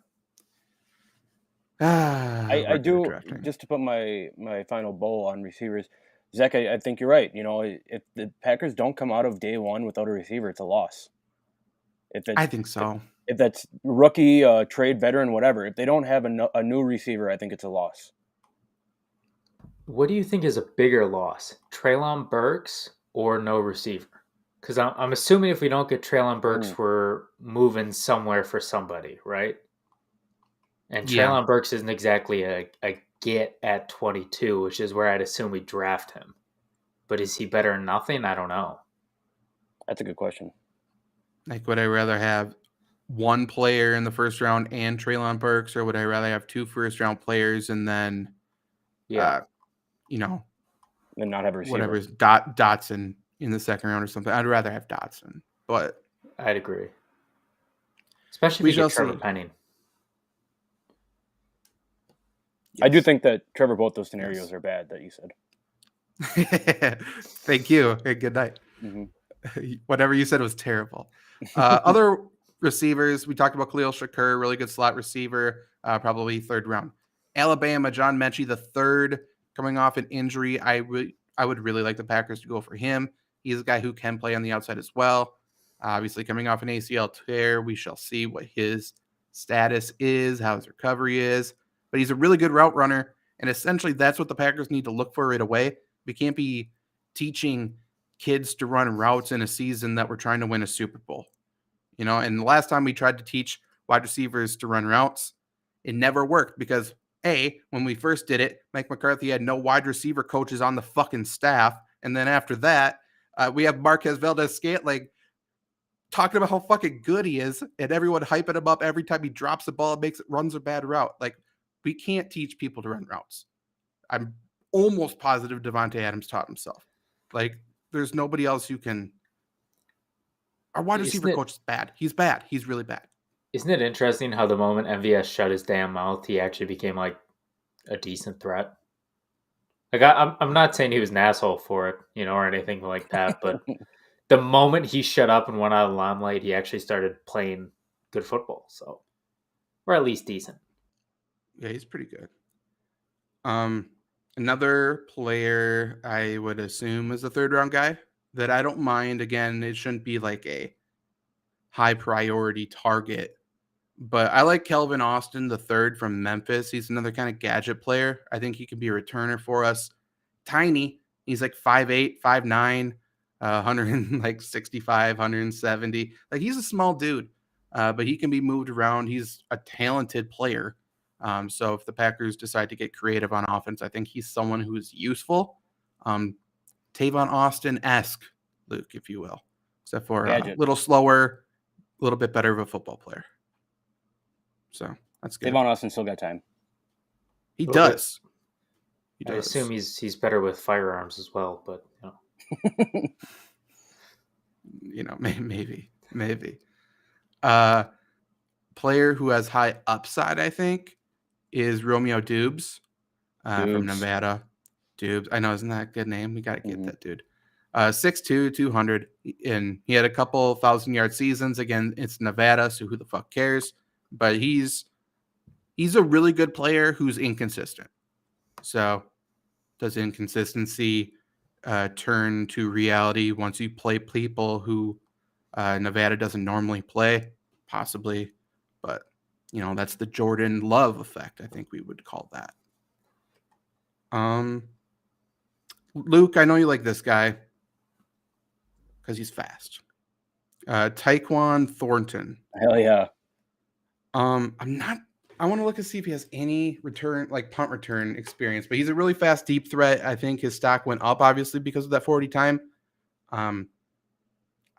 I do, just to put my final bow on receivers, Zach, I think you're right. You know, if the Packers don't come out of day one without a receiver, it's a loss. I think so. If that's rookie, trade, veteran, whatever, if they don't have a new receiver, I think it's a loss. What do you think is a bigger loss, Treylon Burks or no receiver? Because I'm assuming if we don't get Treylon Burks, we're moving somewhere for somebody, right? And Treylon Burks isn't exactly a get at 22, which is where I'd assume we draft him. But is he better than nothing? I don't know. That's a good question. Like, would I rather have one player in the first round and Treylon Burks, or would I rather have 2 first-round players and then, and not have a receiver? Whatever is Dotson in the second round or something. I'd rather have Dotson, but I'd agree. Especially if you get Trevor Penning. Yes. I do think that, Trevor, both those scenarios are bad that you said. Thank you. Hey, good night. Mm-hmm. Whatever you said was terrible. Other receivers, we talked about Khalil Shakur, really good slot receiver, probably third round. Alabama, John Mechie, the third, coming off an injury. I would really like the Packers to go for him. He's a guy who can play on the outside as well. Obviously, coming off an ACL tear, we shall see what his status is, how his recovery is. But he's a really good route runner, and essentially that's what the Packers need to look for right away. We can't be teaching kids to run routes in a season that we're trying to win a Super Bowl. You know, and the last time we tried to teach wide receivers to run routes, it never worked because, when we first did it, Mike McCarthy had no wide receiver coaches on the fucking staff. And then after that, we have Marquez Valdez-Scantling talking about how fucking good he is, and everyone hyping him up every time he drops the ball and runs a bad route. Like, we can't teach people to run routes. I'm almost positive Devontae Adams taught himself. Like, there's nobody else who can. Our wide receiver coach is bad. He's bad. He's really bad. Isn't it interesting how the moment MVS shut his damn mouth, he actually became like a decent threat? Like, I'm not saying he was an asshole for it, you know, or anything like that, but the moment he shut up and went out of the limelight, he actually started playing good football. So, or at least decent. Yeah, he's pretty good. Another player I would assume is a third round guy that I don't mind. Again, it shouldn't be like a high priority target, but I like Kelvin Austin, the third from Memphis. He's another kind of gadget player. I think he could be a returner for us. Tiny. He's like 5'8", 5'9", 165, 170. Like, he's a small dude, but he can be moved around. He's a talented player. So if the Packers decide to get creative on offense, I think he's someone who is useful. Tavon Austin-esque, Luke, if you will, except for a little slower, a little bit better of a football player. So that's good. Tavon Austin still got time. He does. I assume he's better with firearms as well, but you know, maybe. Player who has high upside, I think, is Romeo Dubes from Nevada. Dubes. I know, isn't that a good name? We got to get that dude. 6'2", 200, and he had a couple 1,000-yard seasons. Again, it's Nevada, so who the fuck cares? But he's a really good player who's inconsistent. So does inconsistency turn to reality once you play people who Nevada doesn't normally play? Possibly. But, you know, that's the Jordan Love effect, I think we would call that. Luke, I know you like this guy because he's fast. Tyquan Thornton. Hell yeah. I want to look and see if he has any punt return experience, but he's a really fast deep threat. I think his stock went up, obviously, because of that 40 time. I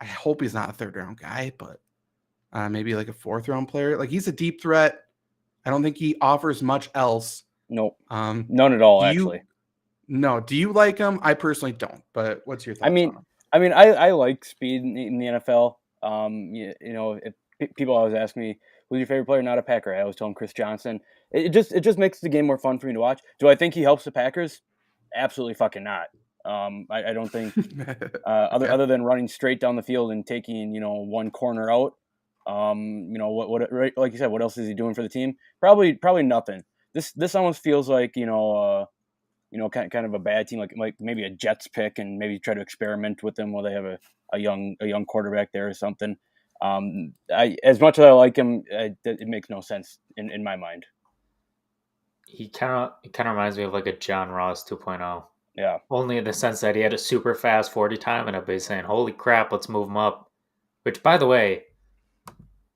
hope he's not a third round guy, but maybe like a 4th round player. Like he's a deep threat. I don't think he offers much else. Nope. None at all, actually. No. Do you like him? I personally don't. But what's your thoughts on him? I like speed in the NFL. If people always ask me who's your favorite player, not a Packer, I always tell them Chris Johnson. It just makes the game more fun for me to watch. Do I think he helps the Packers? Absolutely fucking not. I don't think other than running straight down the field and taking one corner out. What like you said, what else is he doing for the team? Probably nothing. This almost feels like kind of a bad team, like maybe a Jets pick, and maybe try to experiment with them while they have a young quarterback there or something. As much as I like him, it makes no sense in my mind. He kind of reminds me of like a John Ross 2.0. Yeah. Only in the sense that he had a super fast 40 time, and everybody's saying, "Holy crap, let's move him up." Which, by the way,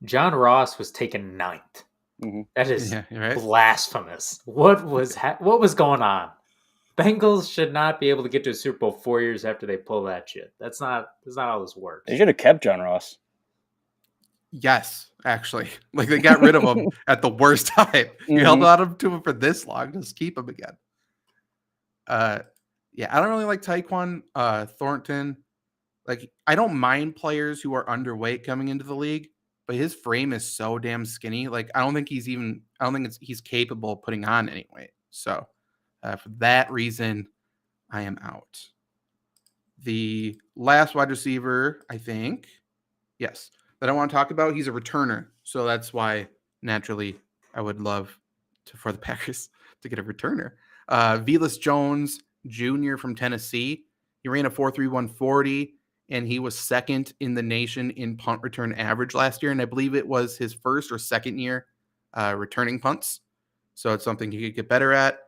John Ross was taken 9th. Mm-hmm. That is blasphemous. What was going on? Bengals should not be able to get to a Super Bowl 4 years after they pull that shit. That's not how this works. They should have kept John Ross. Yes, actually. Like they got rid of him at the worst time. Mm-hmm. You held on to him for this long, just keep him again. Yeah, I don't really like Tyquan Thornton. Like I don't mind players who are underweight coming into the league, but his frame is so damn skinny. Like I don't think he's capable of putting on any weight. So for that reason, I am out. The last wide receiver, I think, yes, that I want to talk about, he's a returner. So that's why naturally I would love for the Packers to get a returner. Velus Jones Jr. from Tennessee. He ran a 4.31 40, and he was 2nd in the nation in punt return average last year. And I believe it was his 1st or 2nd year returning punts. So it's something he could get better at.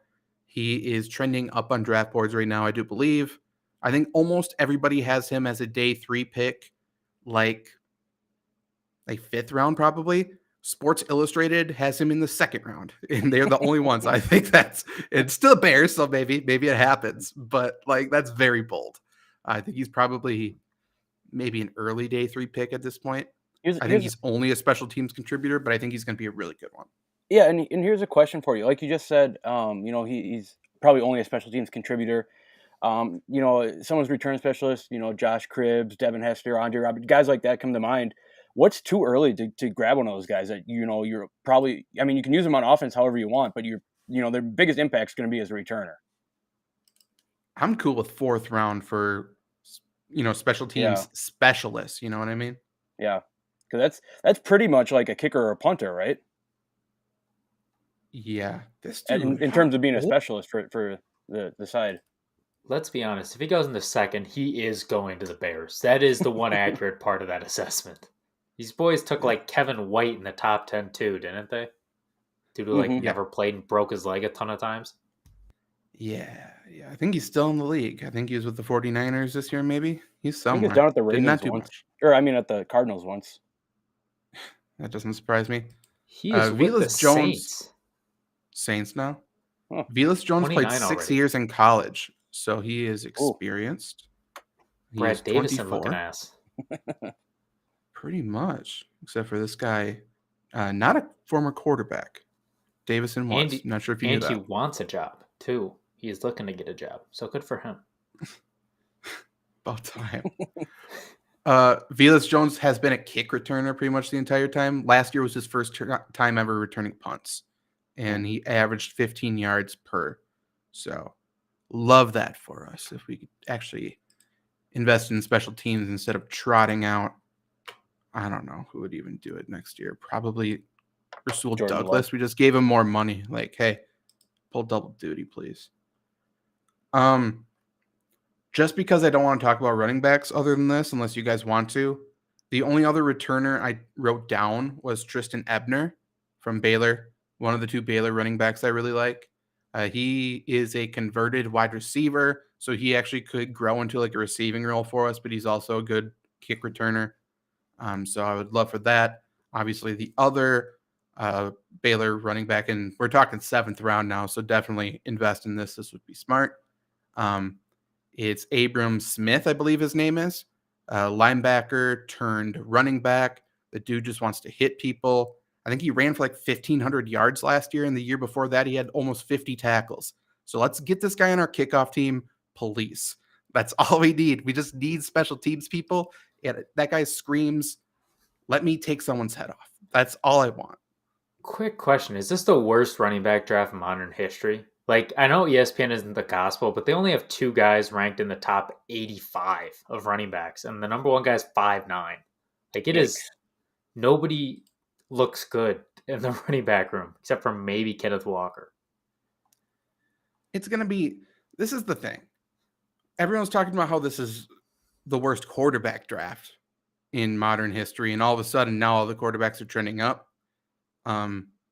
He is trending up on draft boards right now, I do believe. I think almost everybody has him as a day 3 pick, like 5th round probably. Sports Illustrated has him in the 2nd round, and they're the only ones. I think it's still Bears, so maybe it happens, but like that's very bold. I think he's probably maybe an early day 3 pick at this point. I think he's only a special teams contributor, but I think he's going to be a really good one. Yeah, and here's a question for you. Like you just said, he's probably only a special teams contributor. Someone's return specialist, Josh Cribbs, Devin Hester, Andre Roberts, guys like that come to mind. What's too early to grab one of those guys that, you're probably, you can use them on offense however you want, but their biggest impact is going to be as a returner. I'm cool with 4th round for, special teams specialists. You know what I mean? Yeah. Because that's pretty much like a kicker or a punter, right? Yeah. In terms of being a specialist for the side. Let's be honest. If he goes in the 2nd, he is going to the Bears. That is the one accurate part of that assessment. These boys took like Kevin White in the top 10 too, didn't they? Dude who never played and broke his leg a ton of times. Yeah. I think he's still in the league. I think he was with the 49ers this year, maybe. He's somewhere. I think he was down at the Ravens once. Or at the Cardinals once. That doesn't surprise me. He is with the Saints. Saints now? Huh. Velus Jones played 6 years in college, so he is experienced. Brad Davison looking ass. Pretty much, except for this guy, not a former quarterback. Davison was. Not sure if you knew that. And he wants a job, too. He is looking to get a job, so good for him. About time. Velus Jones has been a kick returner pretty much the entire time. Last year was his first time ever returning punts, and he averaged 15 yards per. So, love that for us if we could actually invest in special teams instead of trotting out. I don't know who would even do it next year. Probably Rasul Douglas. Love. We just gave him more money. Like, hey, pull double duty, please. Just because I don't want to talk about running backs other than this, unless you guys want to, the only other returner I wrote down was Tristan Ebner from Baylor, one of the 2 Baylor running backs I really like. He is a converted wide receiver, so he actually could grow into like a receiving role for us, but he's also a good kick returner. So I would love for that. Obviously, the other Baylor running back, and we're talking 7th round now, so definitely invest in this. This would be smart. It's Abram Smith, I believe his name is. Linebacker turned running back. The dude just wants to hit people. I think he ran for like 1,500 yards last year, and the year before that, he had almost 50 tackles. So let's get this guy on our kickoff team, please. That's all we need. We just need special teams people. And that guy screams, let me take someone's head off. That's all I want. Quick question. Is this the worst running back draft in modern history? Like, I know ESPN isn't the gospel, but they only have 2 guys ranked in the top 85 of running backs, and the number 1 guy is 5'9". Like, it is, nobody looks good in the running back room, except for maybe Kenneth Walker. It's going to be, this is the thing. Everyone's talking about how this is the worst quarterback draft in modern history, and all of a sudden now all the quarterbacks are trending up. I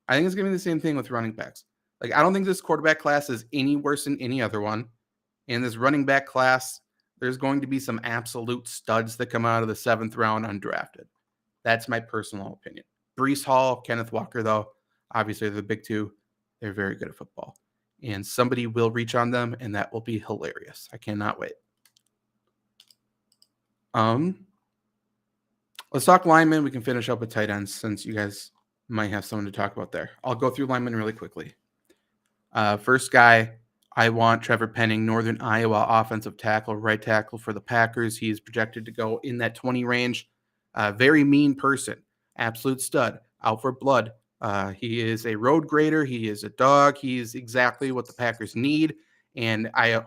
think it's going to be the same thing with running backs. Like, I don't think this quarterback class is any worse than any other one. In this running back class, there's going to be some absolute studs that come out of the 7th round undrafted. That's my personal opinion. Breece Hall, Kenneth Walker, though, obviously they're the big 2. They're very good at football. And somebody will reach on them, and that will be hilarious. I cannot wait. Let's talk linemen. We can finish up with tight ends since you guys might have someone to talk about there. I'll go through linemen really quickly. First guy, I want Trevor Penning, Northern Iowa offensive tackle, right tackle for the Packers. He's projected to go in that 20 range. Very mean person, absolute stud, out for blood. He is a road grader. He is a dog. He's exactly what the Packers need. And I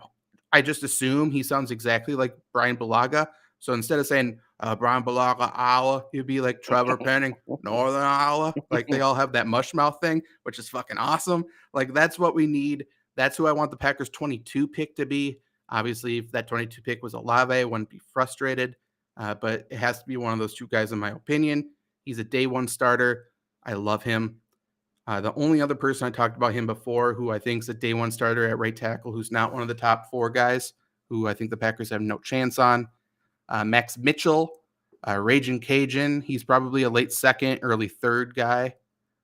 just assume he sounds exactly like Brian Bulaga. So instead of saying Brian Bulaga, Iowa, he'd be like Trevor Penning, Northern Iowa. Like, they all have that mush mouth thing, which is fucking awesome. Like, that's what we need. That's who I want the Packers 22 pick to be. Obviously, if that 22 pick was Olave, I wouldn't be frustrated. But it has to be one of those 2 guys, in my opinion. He's a day 1 starter. I love him. The only other person I talked about him before, who I think is a day 1 starter at right tackle, who's not one of the top 4 guys, who I think the Packers have no chance on. Max Mitchell, Raging Cajun. He's probably a late 2nd, early 3rd guy.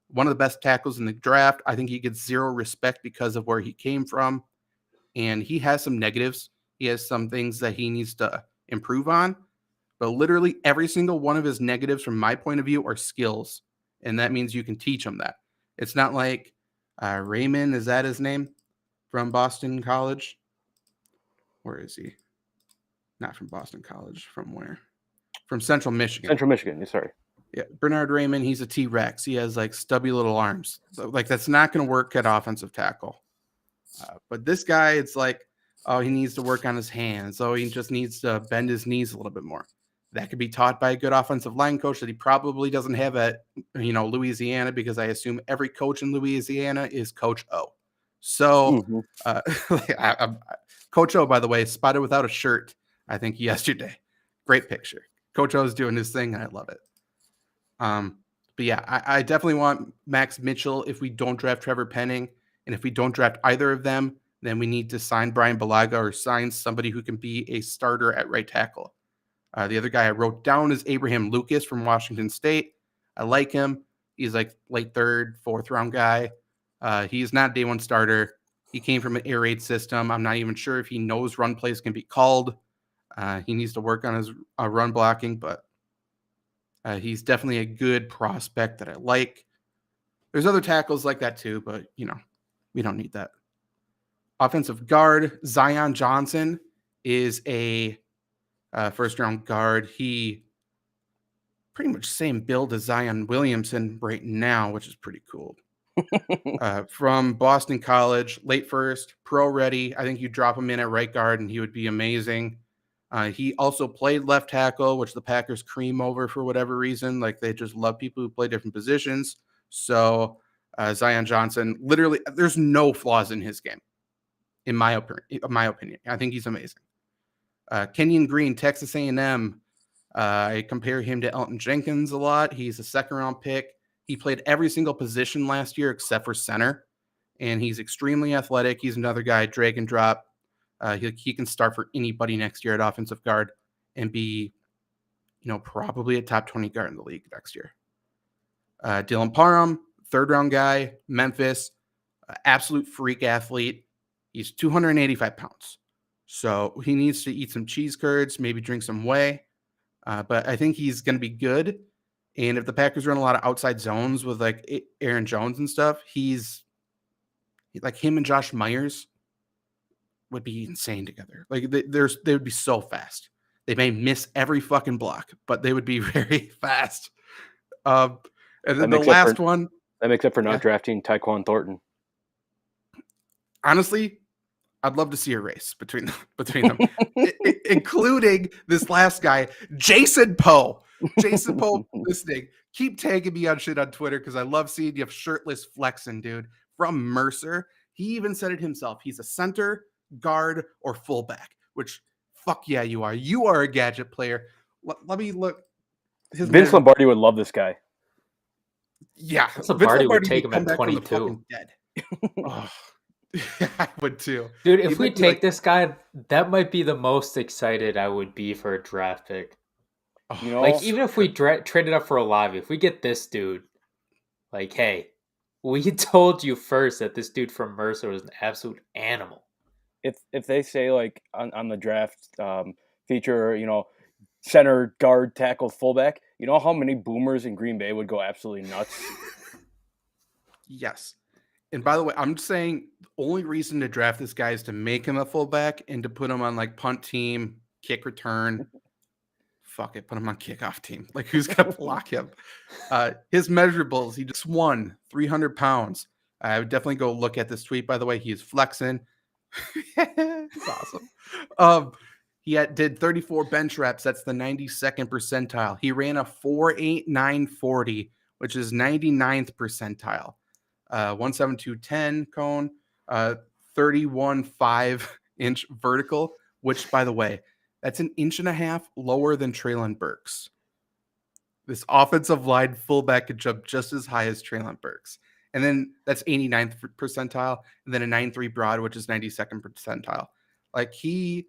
One of the best tackles in the draft. I think he gets 0 respect because of where he came from. And he has some negatives. He has some things that he needs to improve on. But literally every single one of his negatives, from my point of view, are skills. And that means you can teach him that. It's not like Raymond, is that his name? From Boston College? Where is he? Not from Boston College. From where? From Central Michigan. Central Michigan, sorry. Yeah, Bernard Raymond, he's a T-Rex. He has like stubby little arms. So, like, that's not going to work at offensive tackle. But this guy, it's like, oh, he needs to work on his hands. Oh, he just needs to bend his knees a little bit more. That could be taught by a good offensive line coach that he probably doesn't have at, Louisiana, because I assume every coach in Louisiana is Coach O. So, Coach O, by the way, spotted without a shirt, I think, yesterday. Great picture. Coach O is doing his thing, and I love it. But yeah, I definitely want Max Mitchell if we don't draft Trevor Penning. And if we don't draft either of them, then we need to sign Brian Bulaga or sign somebody who can be a starter at right tackle. The other guy I wrote down is Abraham Lucas from Washington State. I like him. He's like late 3rd, 4th round guy. He's not a day 1 starter. He came from an air raid system. I'm not even sure if he knows run plays can be called. He needs to work on his run blocking, but he's definitely a good prospect that I like. There's other tackles like that too, but, we don't need that. Offensive guard, Zion Johnson is a 1st-round guard. He pretty much same build as Zion Williamson right now, which is pretty cool. From Boston College, late 1st, pro ready. I think you drop him in at right guard and he would be amazing. He also played left tackle, which the Packers cream over for whatever reason. Like, they just love people who play different positions. So Zion Johnson, literally, there's no flaws in his game, in my opinion. I think he's amazing. Kenyon Green, Texas A&M. I compare him to Elton Jenkins a lot. He's a 2nd-round pick. He played every single position last year except for center, and he's extremely athletic. He's another guy, drag and drop. He can start for anybody next year at offensive guard and be, probably a top 20 guard in the league next year. Dylan Parham, 3rd-round guy, Memphis, absolute freak athlete. He's 285 pounds. So he needs to eat some cheese curds, maybe drink some whey. But I think he's going to be good And if the Packers run a lot of outside zones with like Aaron Jones and stuff, he's like him and Josh Myers would be insane together. Like they would be so fast. They may miss every fucking block, but they would be very fast. And then the last one. That makes up for not drafting Tyquan Thornton. Honestly, I'd love to see a race between them, including this last guy, Jason Poe. Jason Poe, listening. Keep tagging me on shit on Twitter because I love seeing you shirtless flexing, dude. From Mercer. He even said it himself. He's a center, guard, or fullback, which fuck yeah, you are. You are a gadget player. Let me look. Vince Lombardi would love this guy. Yeah. Vince Lombardi would take him at 22. Oh, I would too. Dude, if we take this guy, that might be the most excited I would be for a draft pick. You know, like, even if we traded up for Olave, if we get this dude, like, hey, we told you first that this dude from Mercer was an absolute animal. If they say, like, on the draft feature, you know, center, guard, tackle, fullback, you know how many boomers in Green Bay would go absolutely nuts? Yes. And by the way, I'm just saying the only reason to draft this guy is to make him a fullback and to put him on, like, punt team, kick return. Fuck it, put him on kickoff team. Like, who's going to block him? His measurables, he just won 300 pounds. I would definitely go look at this tweet, by the way. He is flexing. It's awesome. He did 34 bench reps. That's the 92nd percentile. He ran a 4.8940, which is 99th percentile. 172.10 cone, 31.5 inch vertical, which, by the way, that's an inch and a half lower than Treylon Burks. This offensive line fullback could jump just as high as Treylon Burks. And then that's 89th percentile, and then a 9.3 broad, which is 92nd percentile. Like he,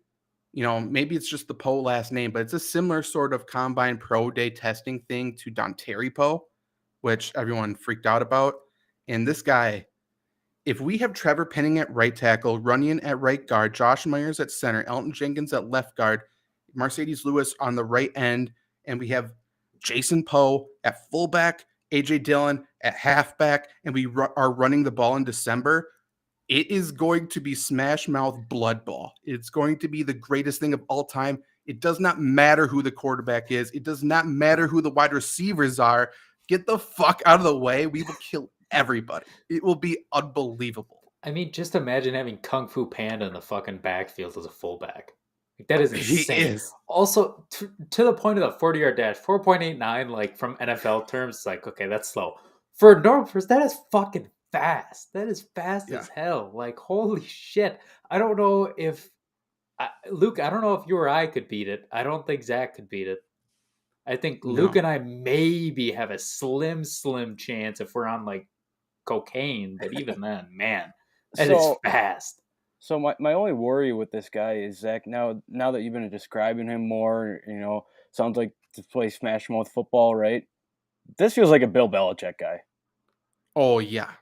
you know, maybe it's just the Poe last name, but it's a similar sort of combine pro day testing thing to Dontari Poe, which everyone freaked out about. And this guy, if we have Trevor Penning at right tackle, Runyon at right guard, Josh Myers at center, Elton Jenkins at left guard, Mercedes Lewis on the right end, and we have Jason Poe at fullback, AJ Dillon at halfback, and we are running the ball in December, it is going to be smash mouth blood ball. It's going to be the greatest thing of all time. It does not matter who the quarterback is. It does not matter who the wide receivers are. Get the fuck out of the way. We will kill everybody. It will be unbelievable. I mean, just imagine having Kung Fu Panda in the fucking backfield as a fullback. Like, that is insane. He is. Also, to the point of the 40-yard dash, 4.89, like, from NFL terms, it's like, okay, that's slow. For a normal person, that is fucking fast. That is fast as hell. Like, holy shit. I don't know if... Luke, I don't know if you or I could beat it. I don't think Zach could beat it. I think Luke and I maybe have a slim chance if we're on, like, cocaine. But even then, man, that is fast. So my only worry with this guy is, Zach, now that you've been describing him more, you know, sounds like to play smash mouth football, right? This feels like a Bill Belichick guy. Oh, yeah.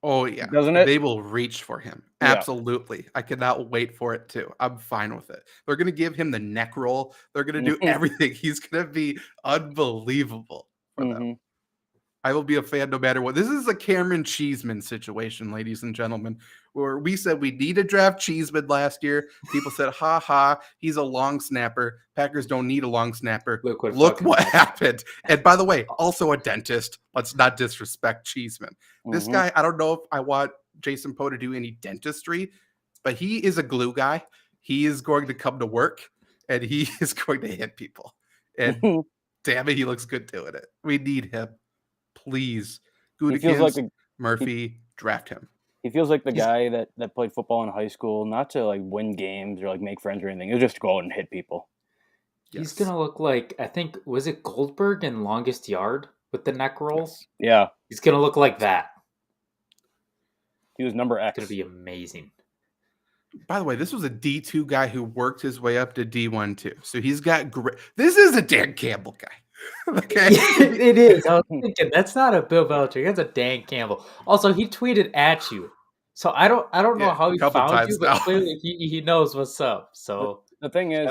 Oh, yeah. Doesn't it? They will reach for him. Yeah. Absolutely. I cannot wait for it, too. I'm fine with it. They're going to give him the neck roll. They're going to do everything. He's going to be unbelievable for them. I will be a fan no matter what. This is a Cameron Cheeseman situation, ladies and gentlemen, where we said we need to draft Cheeseman last year. People said, ha ha, he's a long snapper. Packers don't need a long snapper. Look what happened. And by the way, also a dentist. Let's not disrespect Cheeseman. This guy, I don't know if I want Jason Poe to do any dentistry, but he is a glue guy. He is going to come to work, and he is going to hit people. And damn it, he looks good doing it. We need him. Please, Gutekunst, Murphy, draft him. He feels like the guy that played football in high school, not to like win games or like make friends or anything. He'll just go out and hit people. He's gonna look like, I think, was it Goldberg in Longest Yard with the neck roll? Yes. Yeah, he's gonna look like that. He was number X. It's gonna be amazing. By the way, this was a D2 guy who worked his way up to D1 too. So he's got great. This is a Dan Campbell guy. Okay, it is. I was thinking that's not a Bill Belichick. That's a Dan Campbell. Also, he tweeted at you, so I don't know how he found you, but clearly he knows what's up. So the thing is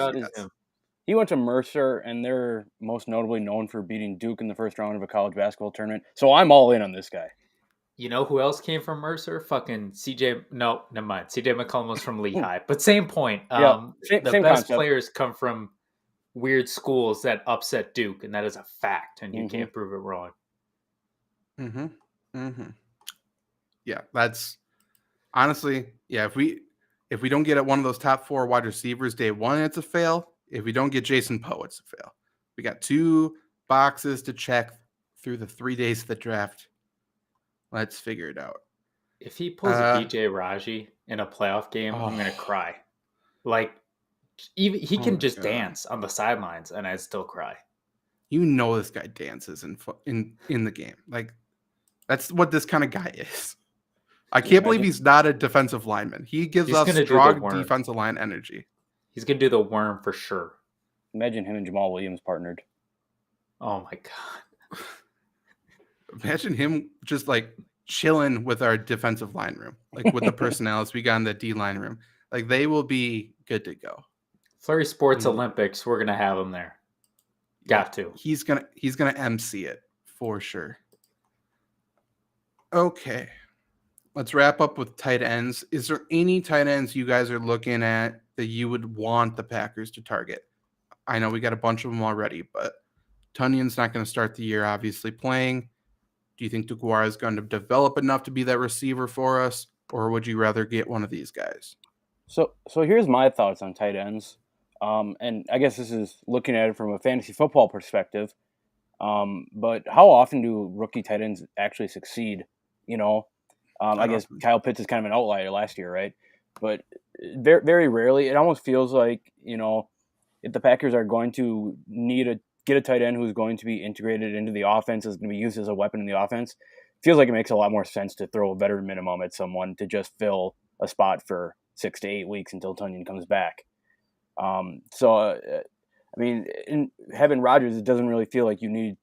He went to Mercer, and they're most notably known for beating Duke in the first round of a college basketball tournament. So I'm all in on this guy. You know who else came from Mercer? Fucking CJ. No, never mind. CJ McCollum was from Lehigh. But same point. Yeah, the same best concept. players come from weird schools that upset Duke, and that is a fact, and you Mm-hmm. can't prove it wrong. Mm-hmm. Mm-hmm. Yeah, that's honestly, yeah. If we don't get at one of those top 4 wide receivers day one, it's a fail. If we don't get Jason Poe, it's a fail. We got 2 boxes to check through the 3 days of the draft. Let's figure it out. If he pulls a DJ Raji in a playoff game, I'm gonna cry. Like, even he can just dance on the sidelines, and I'd still cry. You know this guy dances in the game. Like, that's what this kind of guy is. I can't believe he's not a defensive lineman. He gives us strong defensive line energy. He's gonna do the worm for sure. Imagine him and Jamal Williams partnered. Oh my god. Imagine him just like chilling with our defensive line room, like with the personnels we got in the D line room. Like, they will be good to go. Flurry Sports Olympics, we're gonna have him there. Got to. He's gonna MC it for sure. Okay. Let's wrap up with tight ends. Is there any tight ends you guys are looking at that you would want the Packers to target? I know we got a bunch of them already, but Tunyon's not going to start the year obviously playing. Do you think DeGuara is going to develop enough to be that receiver for us, or would you rather get one of these guys? So here's my thoughts on tight ends. And I guess this is looking at it from a fantasy football perspective. But how often do rookie tight ends actually succeed? You know, I guess Kyle Pitts is kind of an outlier last year, right? But very, very rarely. It almost feels like, you know, if the Packers are going to get a tight end who's going to be integrated into the offense, is going to be used as a weapon in the offense, it feels like it makes a lot more sense to throw a veteran minimum at someone to just fill a spot for 6 to 8 weeks until Tonyan comes back. I mean, in having Rodgers, it doesn't really feel like you need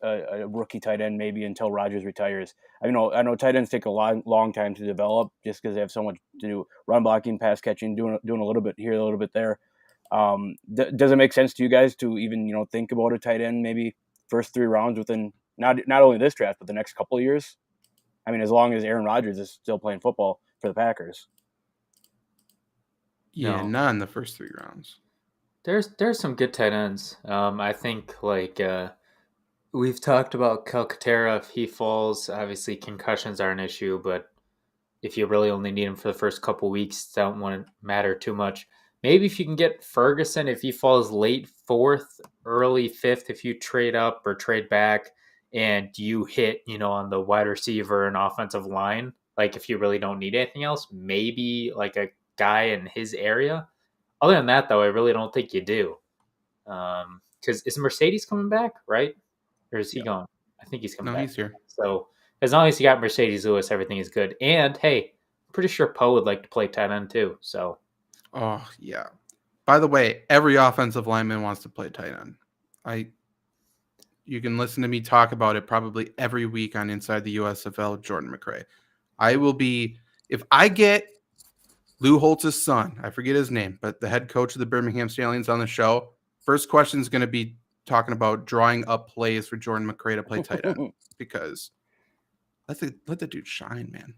a rookie tight end maybe until Rodgers retires. I know tight ends take a long time to develop just because they have so much to do: run blocking, pass catching, doing a little bit here, a little bit there. Does it make sense to you guys to even think about a tight end maybe first 3 rounds within not only this draft but the next couple of years? I mean, as long as Aaron Rodgers is still playing football for the Packers. Yeah, No. not in the first 3 rounds. There's some good tight ends. I think we've talked about Calcutta. If he falls, obviously concussions are an issue, but if you really only need him for the first couple weeks, that won't matter too much. Maybe if you can get Ferguson, if he falls late 4th, early 5th, if you trade up or trade back and you hit, on the wide receiver and offensive line, like if you really don't need anything else, maybe like a guy in his area. Other than that, though, I really don't think you do. Because is Mercedes coming back, right? Or is he gone? I think he's coming back. No, he's here. So as long as you got Mercedes Lewis, everything is good. And hey, I'm pretty sure Poe would like to play tight end too. So. Oh yeah. By the way, every offensive lineman wants to play tight end. You can listen to me talk about it probably every week on Inside the USFL. Jordan McRae. I will be, if I get Lou Holtz's son, I forget his name, but the head coach of the Birmingham Stallions on the show, first question is going to be talking about drawing up plays for Jordan McRae to play tight end because let the dude shine, man.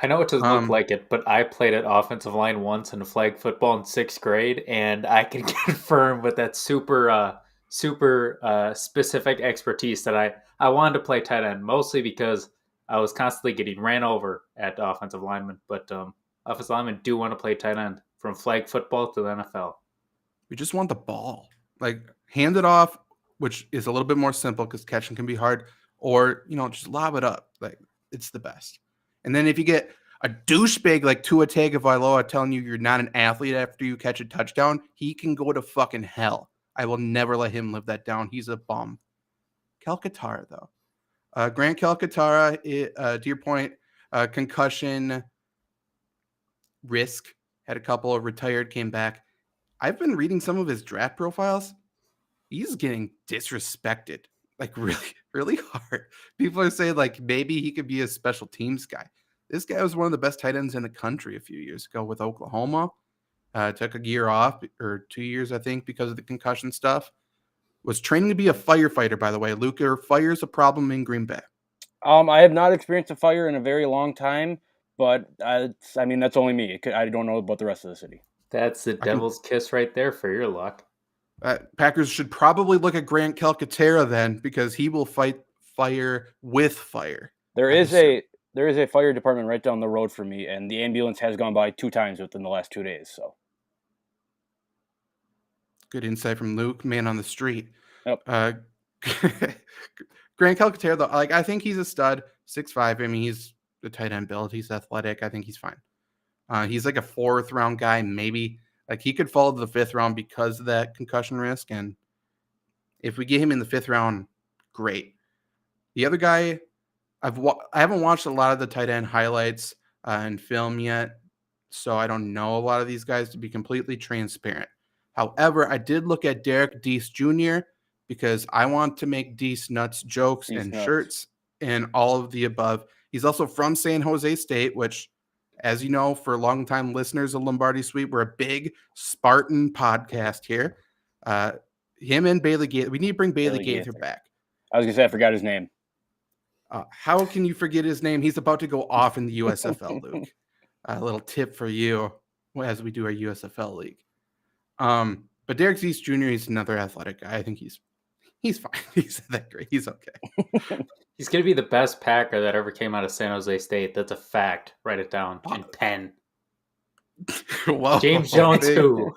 I know it doesn't look like it, but I played at offensive line once in flag football in 6th grade, and I can confirm with that super specific expertise that I wanted to play tight end, mostly because I was constantly getting ran over at offensive linemen. But offensive linemen do want to play tight end from flag football to the NFL. We just want the ball. Like, hand it off, which is a little bit more simple because catching can be hard, or, just lob it up. Like, it's the best. And then if you get a douchebag like Tua Tagovailoa telling you you're not an athlete after you catch a touchdown, he can go to fucking hell. I will never let him live that down. He's a bum. Calcutta, though. Grant Calcutta, to your point, concussion risk. Had a couple of retired, came back. I've been reading some of his draft profiles. He's getting disrespected, like really, really hard. People are saying like maybe he could be a special teams guy. This guy was one of the best tight ends in the country a few years ago with Oklahoma. took a year off or 2 years, I think, because of the concussion stuff. Was training to be a firefighter, by the way. Luke, are fires a problem in Green Bay? I have not experienced a fire in a very long time, but that's only me. I don't know about the rest of the city. That's the devil's kiss right there for your luck. Packers should probably look at Grant Calcutta then, because he will fight fire with fire. There is a fire department right down the road from me, and the ambulance has gone by 2 times within the last 2 days. So, good insight from Luke, man on the street. Yep. Grant Calcutta, though, I think he's a stud, 6'5". I mean, he's the tight end build. He's athletic. I think he's fine. He's like a 4th round guy, maybe. Like, he could fall to the 5th round because of that concussion risk, and if we get him in the 5th round, great. The other guy, I haven't watched a lot of the tight end highlights and film yet, so I don't know a lot of these guys, to be completely transparent. However, I did look at Derrick Diese Jr. because I want to make Diese nuts jokes and shirts and all of the above. He's also from San Jose State, which, as you know, for longtime listeners of Lombardi Sweep, we're a big Spartan podcast here. Him and Bailey Gaither. We need to bring Bailey Gaither back. I was going to say, I forgot his name. How can you forget his name? He's about to go off in the USFL, Luke. A little tip for you as we do our USFL league. But Derrick Diese Jr. is another athletic guy. I think he's fine. He's that great. He's okay. He's going to be the best Packer that ever came out of San Jose State. That's a fact. Write it down in pen. Well, James Jones, too.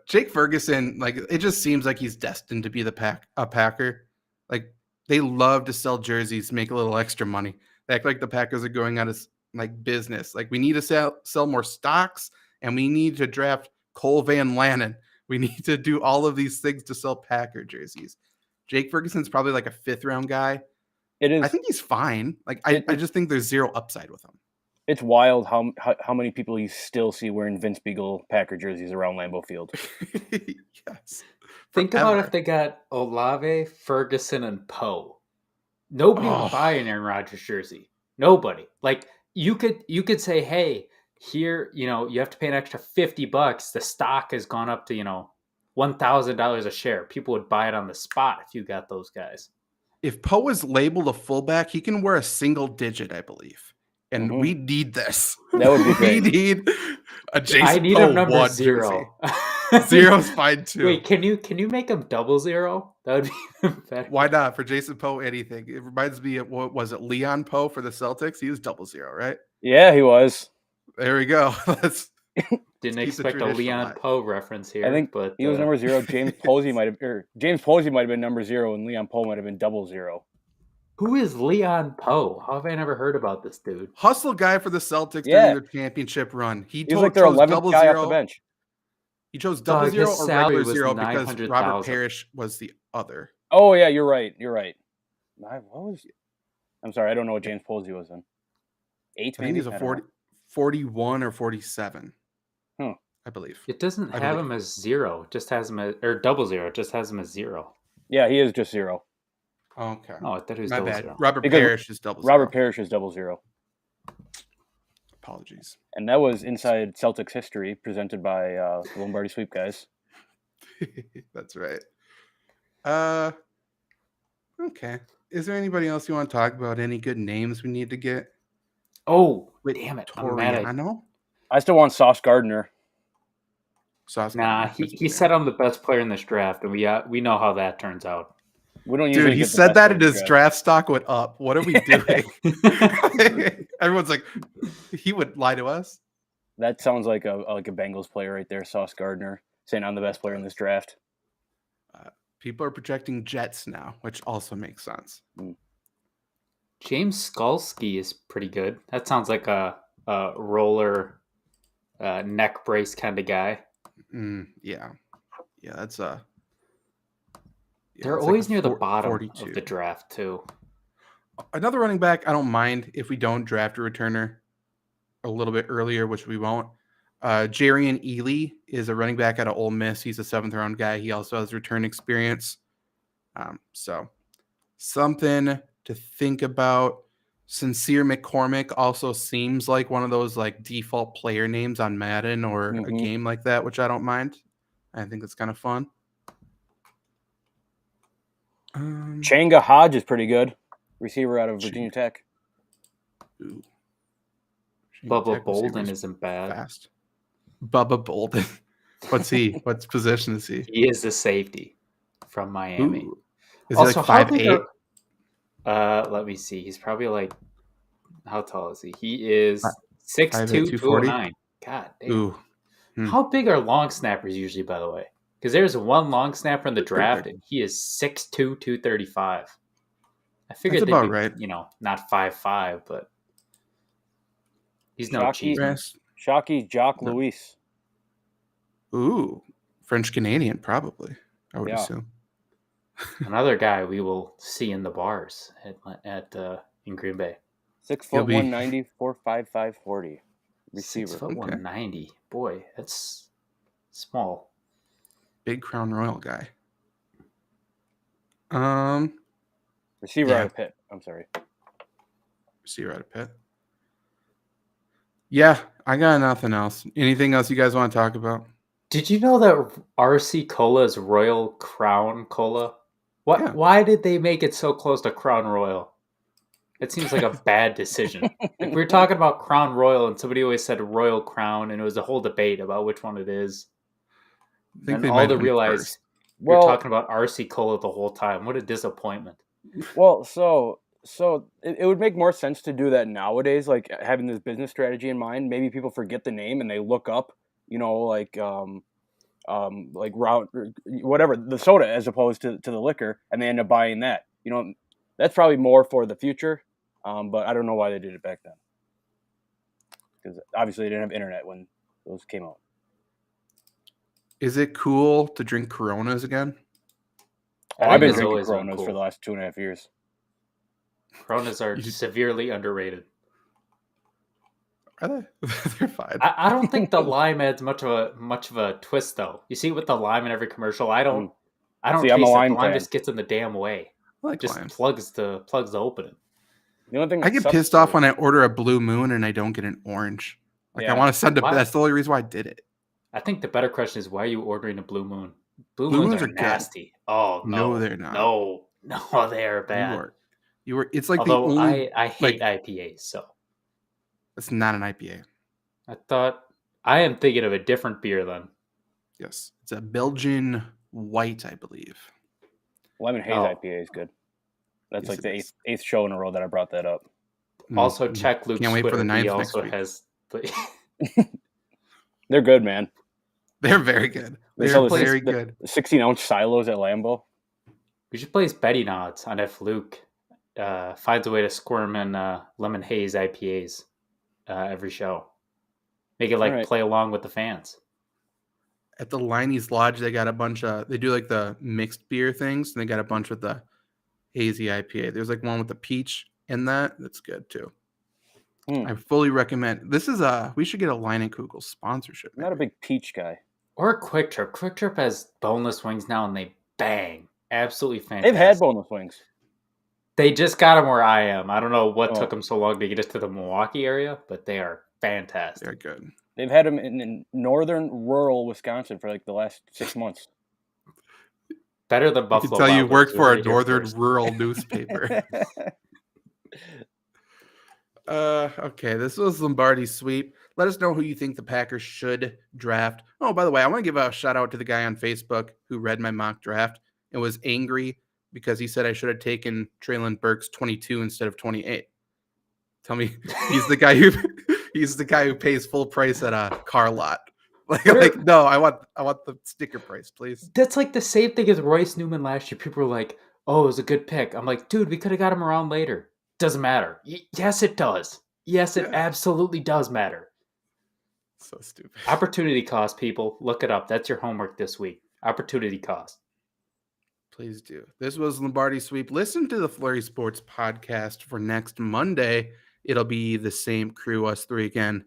Jake Ferguson, it just seems like he's destined to be a Packer. They love to sell jerseys, make a little extra money. They act like the Packers are going out of business. We need to sell more stocks, and we need to draft Cole Van Lanen. We need to do all of these things to sell Packer jerseys. Jake Ferguson's probably a 5th round guy. It is. I think he's fine. I just think there's zero upside with him. It's wild how many people you still see wearing Vince Beagle Packer jerseys around Lambeau Field. Yes. Think about if they got Olave, Ferguson, and Poe. Nobody would buy an Aaron Rodgers jersey. Nobody. You could say, hey, here, you have to pay an extra $50. The stock has gone up to, $1,000 a share. People would buy it on the spot if you got those guys. If Poe is labeled a fullback, he can wear a single digit, I believe. And we need this. That would be great. We need a Jason I need Poe a number 1 0. Zero's fine too. Wait, can you make him 00? That would be better. Why not? For Jason Poe, anything. It reminds me of, what was it, Leon Poe for the Celtics? He was 00, right? Yeah, he was. There we go. Didn't expect a Leon Poe reference here. I think but he was number 0. James Posey might have been number 0, and Leon Poe might have been 00. Who is Leon Poe? How have I never heard about this dude? Hustle guy for the Celtics during their championship run. He was their 11th guy off the bench. He chose 00 or regular 0 because Robert Parrish was the other. Oh yeah, you're right. I'm sorry, I don't know what James Posey was in. 8, maybe? I think he's a 41 or 47. I believe. It doesn't have him as 0. It just has him as, or 00. It just has him as 0. Yeah, he is just 0. Okay. Oh, I thought he was My 00. bad. Robert Parrish is 00. Robert Parrish is 00. Apologies. And that was Inside Celtics History, presented by the Lombardi Sweep guys. That's right. Okay. Is there anybody else you want to talk about? Any good names we need to get? Oh, damn it. I still want Sauce Gardner. He said I'm the best player in this draft, and we know how that turns out. We don't Dude, he said that and his draft stock went up. What are we doing? Everyone's like, he would lie to us. That sounds like a Bengals player right there, Sauce Gardner, saying I'm the best player in this draft. People are projecting Jets now, which also makes sense. James Skalski is pretty good. That sounds like a roller neck brace kind of guy. Yeah, that's a... They're always near the bottom 42. Of the draft, too. Another running back, I don't mind if we don't draft a returner a little bit earlier, which we won't. Jarian Ely is a running back out of Ole Miss. He's a 7th-round guy. He also has return experience. So something to think about. Sincere McCormick also seems like one of those like default player names on Madden or a game like that, which I don't mind. I think it's kind of fun. Changa Hodge is pretty good. Receiver out of Virginia Tech. Ooh. Bubba Bolden isn't bad. Fast. Bubba Bolden. What's he? What position is he? He is the safety from Miami. Ooh. Is also, he like 5'8"? Let me see. He's probably like, how tall is he? He is 6'2", 209. God damn. Ooh. How big are long snappers usually, by the way? Because there's one long snapper in the draft, and he is 6'2", 235. I figured that's about right. Not 5'5", but he's no Cheeseman. Shockey Jock Luis. Ooh, French Canadian, probably. I would assume. Another guy we will see in the bars in Green Bay. 6 foot 190, 4.55 40. Receiver. 6 foot 190. Boy, that's small. Big Crown Royal guy. Receiver out of Pitt. I'm sorry. Receiver out of Pitt. Yeah, I got nothing else. Anything else you guys want to talk about? Did you know that RC Cola is Royal Crown Cola? What? Yeah. Why did they make it so close to Crown Royal? It seems like a bad decision. Like, we were talking about Crown Royal, and somebody always said Royal Crown, and it was a whole debate about which one it is. And all to realize we're talking about RC Cola the whole time. What a disappointment. Well, so it would make more sense to do that nowadays, like having this business strategy in mind. Maybe people forget the name and they look up, like route, whatever, the soda as opposed to the liquor, and they end up buying that. That's probably more for the future, but I don't know why they did it back then. Because obviously they didn't have internet when those came out. Is it cool to drink Coronas again? I've been drinking Coronas for the last 2.5 years. Coronas are severely underrated. Are they? They're fine. I don't think the lime adds much of a twist, though. You see, with the lime in every commercial, I don't taste it. The lime just gets in the damn way. Just plugs the opening. The only thing I get pissed off when I order a Blue Moon and I don't get an orange. I want to send that's the only reason why I did it. I think the better question is, why are you ordering a Blue Moon? Blue Moons are nasty. Good. Oh no, they're not. No, they are bad. You were. It's like Although the only. I hate IPAs, so it's not an IPA. I thought I am thinking of a different beer then. Yes, it's a Belgian white, I believe. Lemon Haze IPA is good. That's like the eighth show in a row that I brought that up. Also, check Luke's Twitter. Can't wait for the 9th. He also has. They're good, man. They're very good. They're very good. 16-ounce silos at Lambeau. We should place betting odds on if Luke finds a way to squirm in Lemon Haze IPAs every show. Make it play along with the fans. At the Liney's Lodge, they got a bunch of. They do like the mixed beer things, and they got a bunch with the hazy IPA. There's like one with the peach in that. That's good too. I fully recommend. This is we should get a Leinenkugel sponsorship. I'm not a big peach guy. Or a Quick Trip. Quick Trip has boneless wings now, and they bang. Absolutely fantastic. They've had boneless wings. They just got them where I am. I don't know what took them so long to get us to the Milwaukee area, but they are fantastic. They're good. They've had them in northern rural Wisconsin for like the last 6 months. Better than Buffalo. I can tell you worked for a northern rural newspaper. Okay, this was Lombardi Sweep. Let us know who you think the Packers should draft. Oh, by the way, I want to give a shout out to the guy on Facebook who read my mock draft and was angry because he said I should have taken Treylon Burks 22 instead of 28. Tell me, he's the guy who pays full price at a car lot. No, I want the sticker price, please. That's like the same thing as Royce Newman last year. People were like, "Oh, it was a good pick." I'm like, "Dude, we could have got him around later." Doesn't matter. Yes, it does. Yes, it absolutely does matter. So stupid. Opportunity cost, people. Look it up. That's your homework this week. Opportunity cost. Please do. This was Lombardi Sweep. Listen to the Flurry Sports podcast for next Monday. It'll be the same crew, us three again.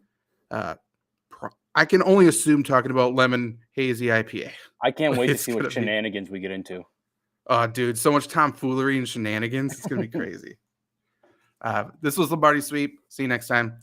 I can only assume talking about Lemon Hazy IPA. I can't wait to see what shenanigans we get into. Dude, so much tomfoolery and shenanigans. It's going to be crazy. This was Lombardi Sweep. See you next time.